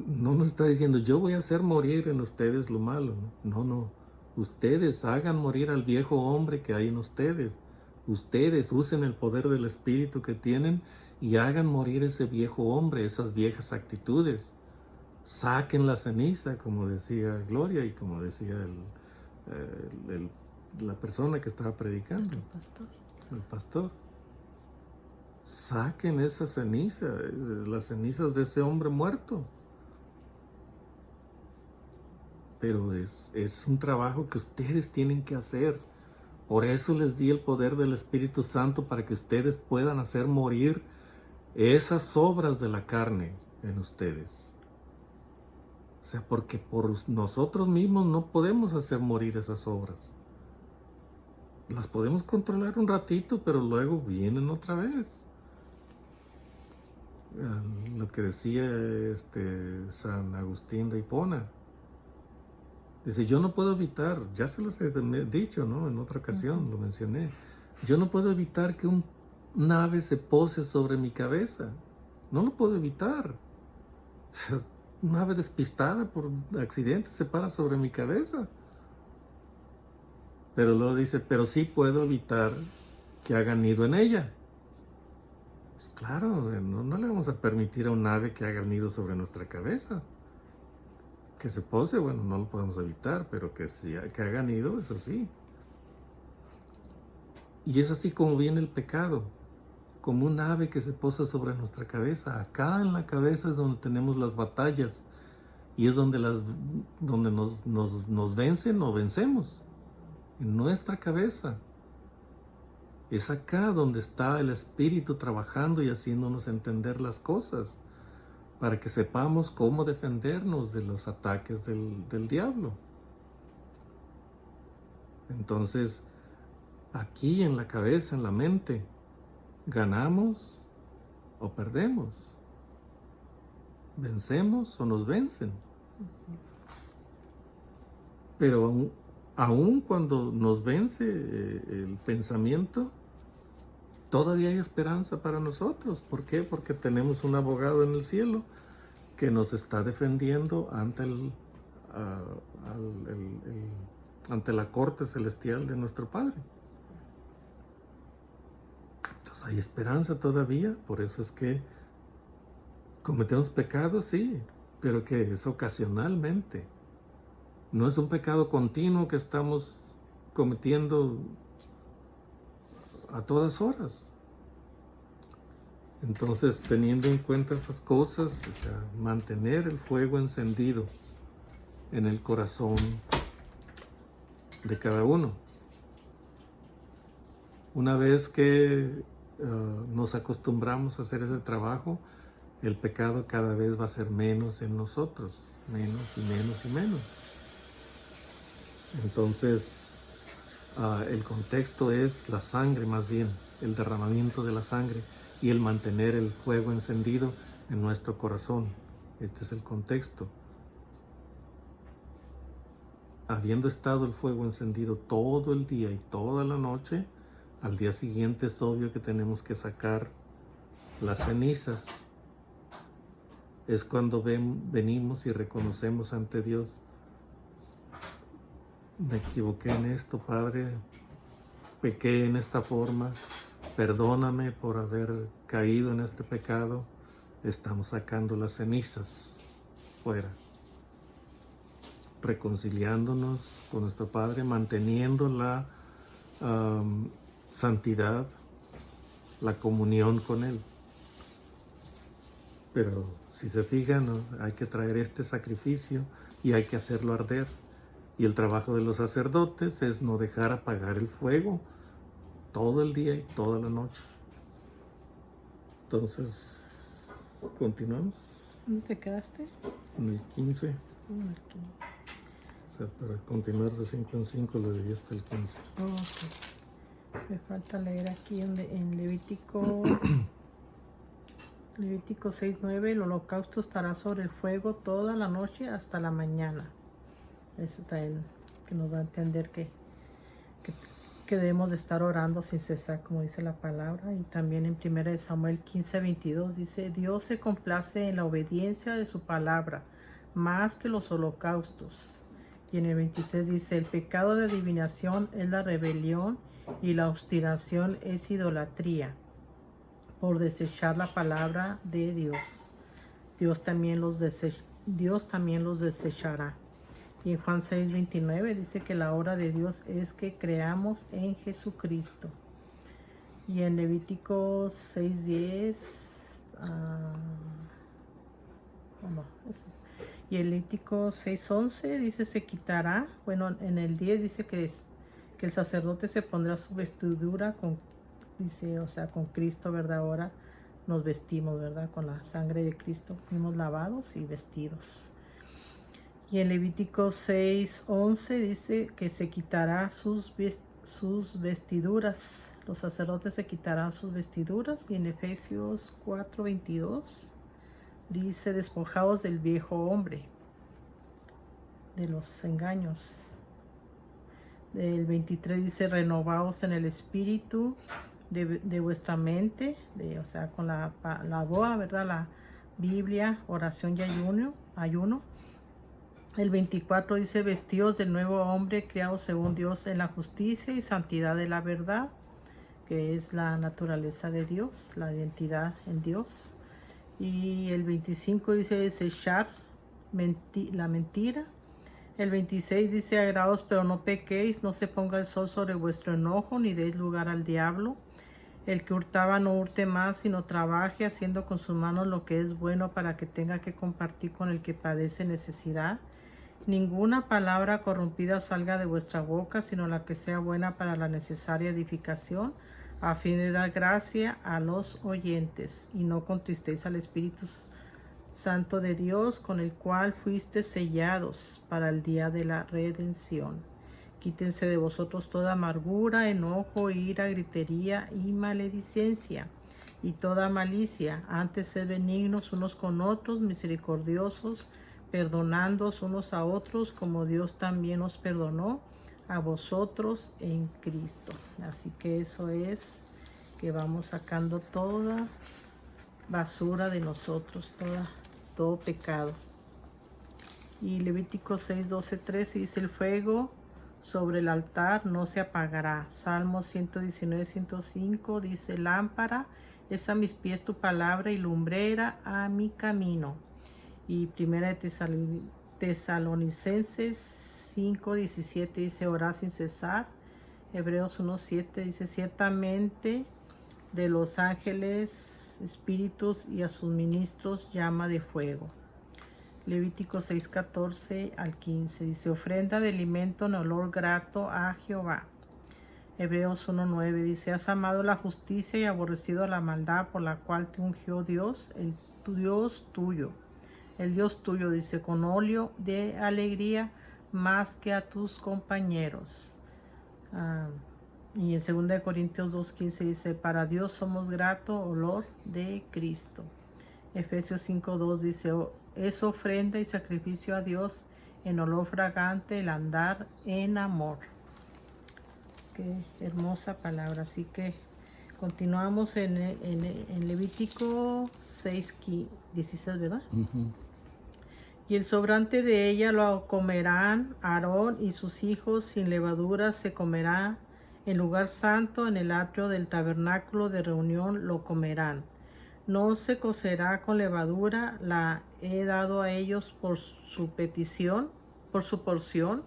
No nos está diciendo, yo voy a hacer morir en ustedes lo malo. No, no. Ustedes hagan morir al viejo hombre que hay en ustedes. Ustedes usen el poder del Espíritu que tienen y hagan morir ese viejo hombre, esas viejas actitudes. Saquen la ceniza, como decía Gloria y como decía la persona que estaba predicando. El pastor. Saquen esa ceniza, las cenizas de ese hombre muerto. Pero es un trabajo que ustedes tienen que hacer. Por eso les di el poder del Espíritu Santo, para que ustedes puedan hacer morir esas obras de la carne en ustedes. O sea, porque por nosotros mismos no podemos hacer morir esas obras. Las podemos controlar un ratito, pero luego vienen otra vez. Lo que decía San Agustín de Hipona. Dice, yo no puedo evitar, ya se los he dicho, ¿no? En otra ocasión lo mencioné. Yo no puedo evitar que un ave se pose sobre mi cabeza. No lo puedo evitar. Una ave despistada por accidente se para sobre mi cabeza. Pero luego dice, pero sí puedo evitar que hagan nido en ella. Pues claro, no le vamos a permitir a un ave que haga nido sobre nuestra cabeza. Que se pose, bueno, no lo podemos evitar, pero que haga nido, eso sí. Y es así como viene el pecado, como un ave que se posa sobre nuestra cabeza. Acá en la cabeza es donde tenemos las batallas y es donde nos vencen o vencemos. En nuestra cabeza. Es acá donde está el Espíritu trabajando y haciéndonos entender las cosas, para que sepamos cómo defendernos de los ataques del diablo. Entonces, aquí en la cabeza, en la mente, ganamos o perdemos, vencemos o nos vencen. Pero aún cuando nos vence el pensamiento, todavía hay esperanza para nosotros. ¿Por qué? Porque tenemos un abogado en el cielo que nos está defendiendo ante la corte celestial de nuestro Padre. Entonces hay esperanza todavía. Por eso es que cometemos pecados, sí, pero que es ocasionalmente. No es un pecado continuo que estamos cometiendo a todas horas. Entonces, teniendo en cuenta esas cosas, o sea, mantener el fuego encendido en el corazón de cada uno. Una vez que nos acostumbramos a hacer ese trabajo, el pecado cada vez va a ser menos en nosotros, menos y menos y menos. Entonces, el contexto es la sangre, más bien, el derramamiento de la sangre y el mantener el fuego encendido en nuestro corazón. Este es el contexto. Habiendo estado el fuego encendido todo el día y toda la noche, al día siguiente es obvio que tenemos que sacar las cenizas. Es cuando venimos y reconocemos ante Dios: me equivoqué en esto, Padre, pequé en esta forma, perdóname por haber caído en este pecado. Estamos sacando las cenizas fuera, reconciliándonos con nuestro Padre, manteniendo la santidad, la comunión con Él. Pero si se fijan, ¿no? Hay que traer este sacrificio y hay que hacerlo arder. Y el trabajo de los sacerdotes es no dejar apagar el fuego todo el día y toda la noche. Entonces, continuamos. ¿Dónde te quedaste? En el 15. Aquí. O sea, para continuar de 5 en 5 lo leí hasta el 15. Ok. Me falta leer aquí en Levítico. Levítico 6:9, el holocausto estará sobre el fuego toda la noche hasta la mañana. Eso también que nos va a entender que debemos de estar orando sin cesar, como dice la palabra. Y también en 1 Samuel 15:22 dice, Dios se complace en la obediencia de su palabra, más que los holocaustos. Y en el 23 dice, el pecado de adivinación es la rebelión y la obstinación es idolatría, por desechar la palabra de Dios. Dios también los desechará. Y en Juan 6:29 dice que la obra de Dios es que creamos en Jesucristo. Y en Levítico 6:10, y en Levítico 6:11 dice se quitará, bueno, en el 10 dice que el sacerdote se pondrá su vestidura dice, o sea, con Cristo, ¿verdad? Ahora nos vestimos, ¿verdad? Con la sangre de Cristo, fuimos lavados y vestidos. Y en Levítico 6:11 dice que se quitará sus vestiduras. Los sacerdotes se quitarán sus vestiduras. Y en Efesios 4:22 dice, despojaos del viejo hombre, de los engaños. El 23 dice, renovaos en el espíritu de vuestra mente, o sea, con la boa, ¿verdad? La Biblia, oración y ayuno. El 24 dice, vestidos del nuevo hombre creado según Dios en la justicia y santidad de la verdad, que es la naturaleza de Dios, la identidad en Dios. Y el 25 dice, desechar la mentira. El 26 dice, agradaos pero no pequéis, no se ponga el sol sobre vuestro enojo, ni deis lugar al diablo. El que hurtaba no hurte más, sino trabaje haciendo con sus manos lo que es bueno para que tenga que compartir con el que padece necesidad. Ninguna palabra corrompida salga de vuestra boca, sino la que sea buena para la necesaria edificación, a fin de dar gracia a los oyentes. Y no contristéis al Espíritu Santo de Dios, con el cual fuiste sellados para el día de la redención. Quítense de vosotros toda amargura, enojo, ira, gritería y maledicencia, y toda malicia. Antes sed benignos unos con otros, misericordiosos, perdonándoos unos a otros, como Dios también os perdonó a vosotros en Cristo. Así que eso es que vamos sacando toda basura de nosotros, todo pecado. Y Levítico 6:12-13 dice, el fuego sobre el altar no se apagará. Salmo 119:105 dice, lámpara es a mis pies tu palabra y lumbrera a mi camino. Y primera de Tesalonicenses 5:17 dice, orad sin cesar. Hebreos 1:7 dice, ciertamente de los ángeles, espíritus y a sus ministros llama de fuego. Levítico 6:14-15 dice, ofrenda de alimento en olor grato a Jehová. Hebreos 1:9 dice, has amado la justicia y aborrecido la maldad, por la cual te ungió Dios, el Dios tuyo. El Dios tuyo, dice, con óleo de alegría más que a tus compañeros. Y en 2 Corintios 2:15 dice, para Dios somos grato olor de Cristo. Efesios 5:2 dice, es ofrenda y sacrificio a Dios en olor fragante el andar en amor. Qué hermosa palabra. Así que continuamos en Levítico 6:16, ¿verdad? Uh-huh. Y el sobrante de ella lo comerán Aarón y sus hijos, sin levadura se comerá en lugar santo, en el atrio del tabernáculo de reunión lo comerán. No se cocerá con levadura, la he dado a ellos por su petición, por su porción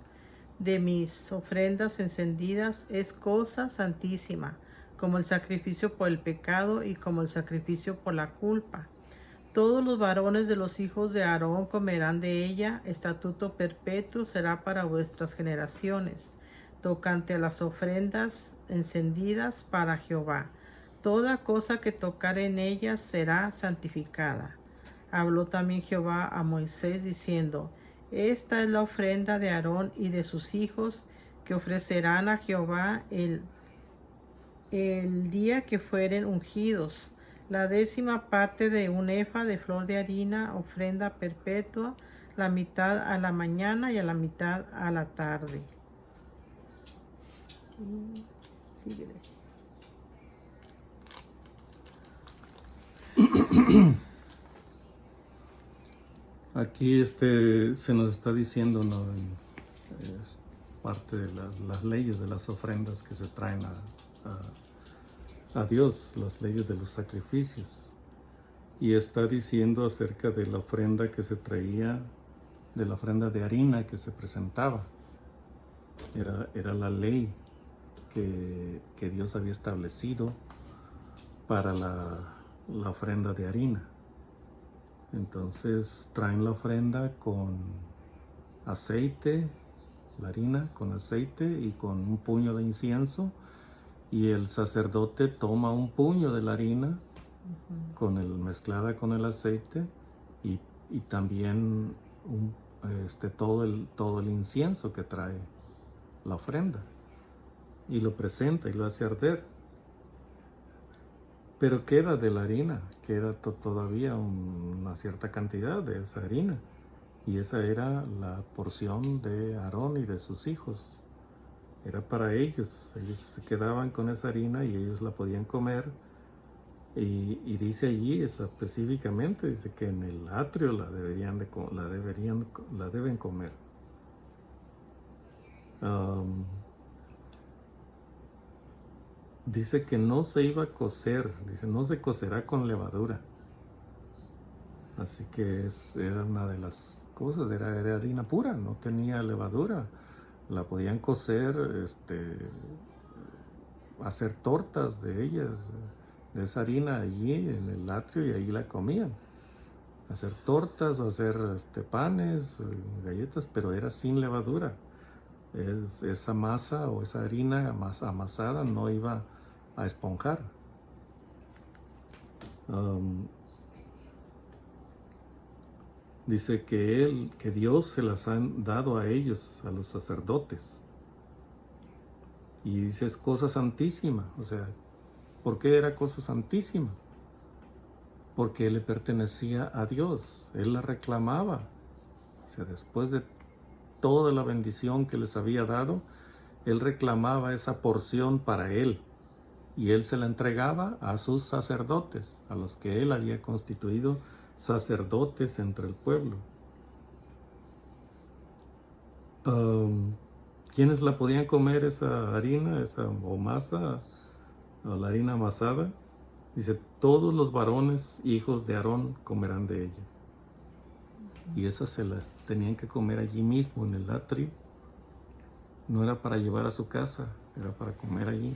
de mis ofrendas encendidas, es cosa santísima, como el sacrificio por el pecado y como el sacrificio por la culpa. Todos los varones de los hijos de Aarón comerán de ella, estatuto perpetuo será para vuestras generaciones, tocante a las ofrendas encendidas para Jehová. Toda cosa que tocare en ellas será santificada. Habló también Jehová a Moisés diciendo, esta es la ofrenda de Aarón y de sus hijos que ofrecerán a Jehová el día que fueren ungidos. La 10ª parte de un efa de flor de harina, ofrenda perpetua, la mitad a la mañana y a la mitad a la tarde. Síguele. Aquí se nos está diciendo, ¿no? Es parte de las leyes de las ofrendas que se traen a Dios, las leyes de los sacrificios. Y está diciendo acerca de la ofrenda que se traía, de la ofrenda de harina que se presentaba. Era la ley que Dios había establecido para la ofrenda de harina. Entonces traen la ofrenda con aceite, la harina con aceite y con un puño de incienso, y el sacerdote toma un puño de la harina mezclada con el aceite y también todo el incienso que trae la ofrenda, y lo presenta y lo hace arder. Pero queda de la harina, queda todavía una cierta cantidad de esa harina. Y esa era la porción de Aarón y de sus hijos. Era para ellos. Ellos se quedaban con esa harina y ellos la podían comer. Y dice allí específicamente, dice que en el atrio la deben comer. Dice que no se iba a cocer, dice no se cocerá con levadura. Así que era una de las cosas, era harina pura, no tenía levadura. La podían cocer, hacer tortas de ellas, de esa harina allí en el atrio, y ahí la comían. Hacer tortas o hacer panes, galletas, pero era sin levadura. Esa masa o esa harina amasada no iba a esponjar. Dice que Dios se las ha dado a ellos, a los sacerdotes. Y dice, es cosa santísima. O sea, ¿por qué era cosa santísima? Porque le pertenecía a Dios. Él la reclamaba. O sea, después de toda la bendición que les había dado, él reclamaba esa porción para él, y él se la entregaba a sus sacerdotes, a los que él había constituido sacerdotes entre el pueblo. ¿Quiénes la podían comer esa harina, o masa, o la harina amasada? Dice, todos los varones hijos de Aarón comerán de ella. Y esas se las tenían que comer allí mismo en el atrio. No era para llevar a su casa, era para comer allí.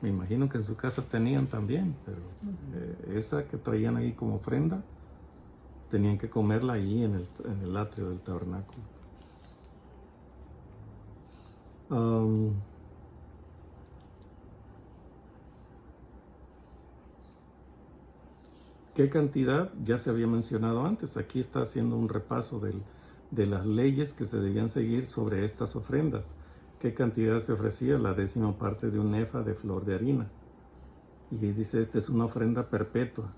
Me imagino que en su casa tenían también, pero esa que traían ahí como ofrenda, tenían que comerla allí en el atrio del tabernáculo. ¿Qué cantidad? Ya se había mencionado antes. Aquí está haciendo un repaso de las leyes que se debían seguir sobre estas ofrendas. ¿Qué cantidad se ofrecía? La 10ª parte de un efa de flor de harina. Y dice, esta es una ofrenda perpetua.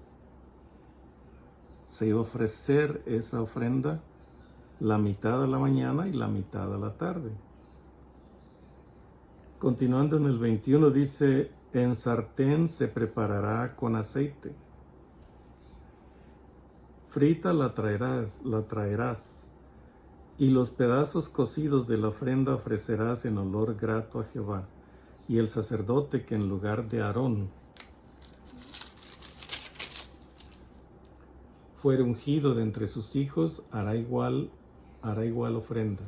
Se iba a ofrecer esa ofrenda la mitad a la mañana y la mitad a la tarde. Continuando en el 21 dice, en sartén se preparará con aceite. Frita la traerás, y los pedazos cocidos de la ofrenda ofrecerás en olor grato a Jehová. Y el sacerdote que en lugar de Aarón fuere ungido de entre sus hijos, hará igual ofrenda.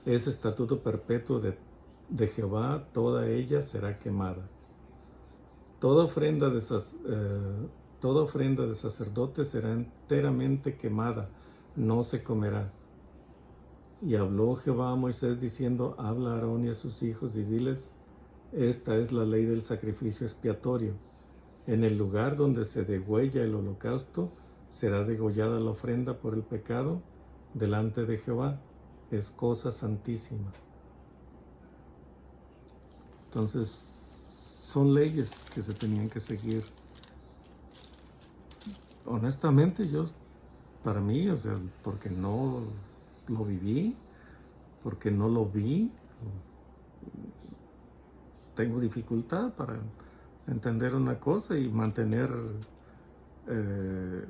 Es estatuto perpetuo de Jehová, toda ella será quemada. Toda toda ofrenda de sacerdote será enteramente quemada, no se comerá. Y habló Jehová a Moisés diciendo, habla a Aarón y a sus hijos y diles, esta es la ley del sacrificio expiatorio. En el lugar donde se degüella el holocausto, será degollada la ofrenda por el pecado delante de Jehová. Es cosa santísima. Entonces, son leyes que se tenían que seguir. Honestamente, para mí, o sea, porque no lo viví, porque no lo vi, tengo dificultad para entender una cosa y mantener en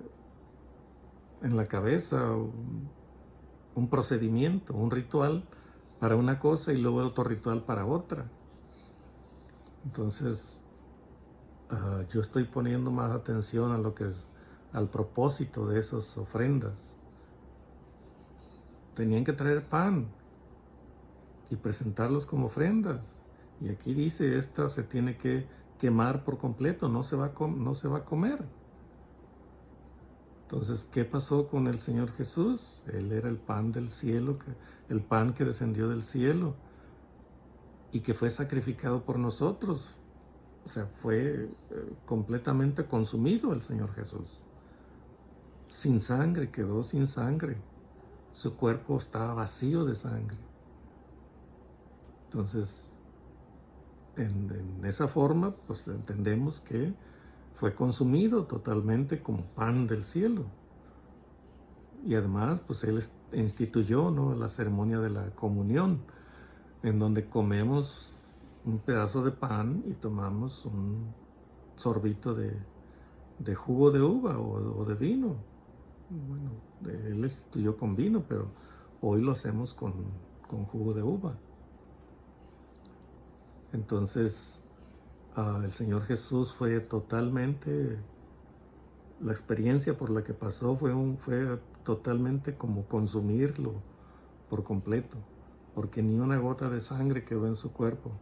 la cabeza un procedimiento, un ritual para una cosa y luego otro ritual para otra. Entonces, yo estoy poniendo más atención a lo que es al propósito de esas ofrendas. Tenían que traer pan y presentarlos como ofrendas. Y aquí dice, esta se tiene que quemar por completo, no se va a comer. Entonces, ¿qué pasó con el Señor Jesús? Él era el pan del cielo, el pan que descendió del cielo y que fue sacrificado por nosotros. O sea, fue completamente consumido el Señor Jesús. Sin sangre, quedó sin sangre. Su cuerpo estaba vacío de sangre. Entonces, en esa forma, pues entendemos que fue consumido totalmente como pan del cielo. Y además, pues Él instituyó, ¿no?, la ceremonia de la comunión, en donde comemos un pedazo de pan y tomamos un sorbito de jugo de uva o de vino. Bueno, Él instituyó con vino, pero hoy lo hacemos con jugo de uva. Entonces, el Señor Jesús fue totalmente, la experiencia por la que pasó fue totalmente como consumirlo por completo, porque ni una gota de sangre quedó en su cuerpo.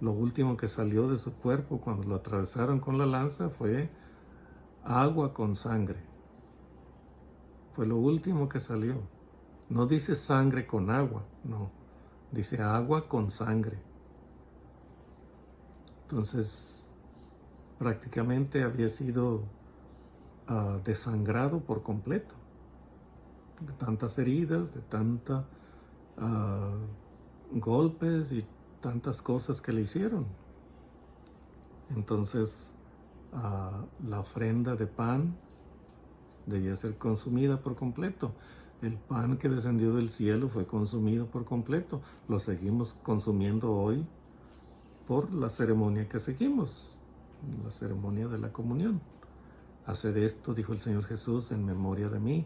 Lo último que salió de su cuerpo cuando lo atravesaron con la lanza fue agua con sangre. Fue lo último que salió. No dice sangre con agua, no. Dice agua con sangre. Entonces, prácticamente había sido desangrado por completo. De tantas heridas, de tantos golpes y tantas cosas que le hicieron. Entonces, la ofrenda de pan debía ser consumida por completo. El pan que descendió del cielo fue consumido por completo. Lo seguimos consumiendo hoy por la ceremonia que seguimos, la ceremonia de la comunión. Haced esto, dijo el Señor Jesús, en memoria de mí.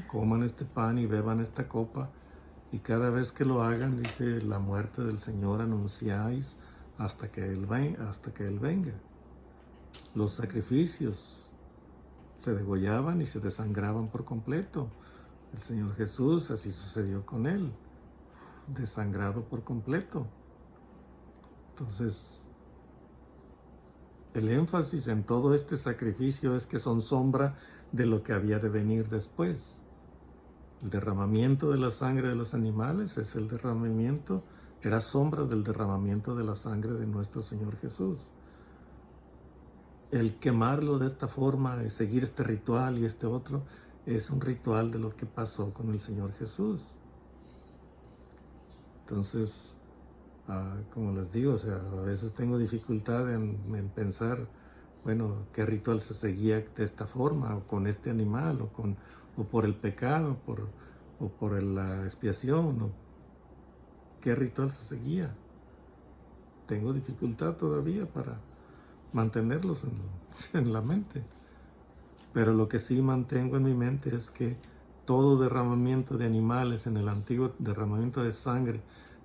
Coman este pan y beban esta copa, y cada vez que lo hagan, dice, la muerte del Señor anunciáis hasta que Él venga. Los sacrificios se degollaban y se desangraban por completo. El Señor Jesús, así sucedió con Él, desangrado por completo. Entonces, el énfasis en todo este sacrificio es que son sombra de lo que había de venir después. El derramamiento de la sangre de los animales era sombra del derramamiento de la sangre de nuestro Señor Jesús. El quemarlo de esta forma y seguir este ritual y este otro es un ritual de lo que pasó con el Señor Jesús. Entonces, como les digo, o sea, a veces tengo dificultad en pensar, bueno, qué ritual se seguía de esta forma, o con este animal, o por el pecado, o por la expiación, o qué ritual se seguía. Tengo dificultad todavía para mantenerlos en la mente. Pero lo que sí mantengo en mi mente es que todo derramamiento de animales derramamiento de sangre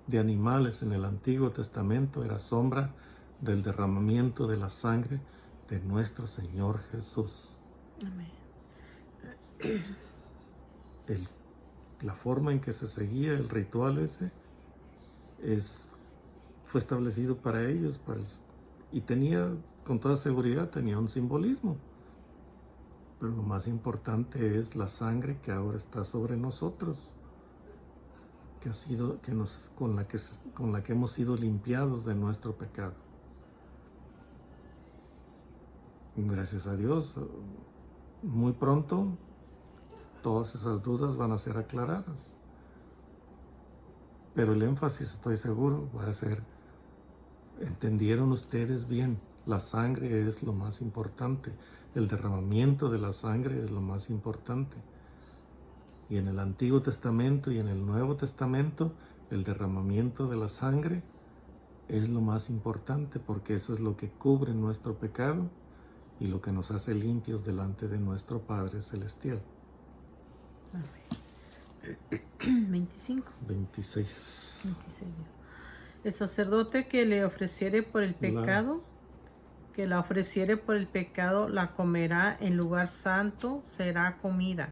de animales en el Antiguo Testamento era sombra del derramamiento de la sangre de nuestro Señor Jesús. Amén. La forma en que se seguía el ritual ese fue establecido para ellos, Y tenía, con toda seguridad, tenía un simbolismo. Pero lo más importante es la sangre que ahora está sobre nosotros, que ha sido, con la que hemos sido limpiados de nuestro pecado. Gracias a Dios, muy pronto todas esas dudas van a ser aclaradas. Pero el énfasis, estoy seguro, va a ser: ¿entendieron ustedes bien? La sangre es lo más importante. El derramamiento de la sangre es lo más importante. Y en el Antiguo Testamento y en el Nuevo Testamento, el derramamiento de la sangre es lo más importante, porque eso es lo que cubre nuestro pecado y lo que nos hace limpios delante de nuestro Padre Celestial. 25. 26. 26. El sacerdote que le ofreciere por el pecado, la comerá en lugar santo, será comida.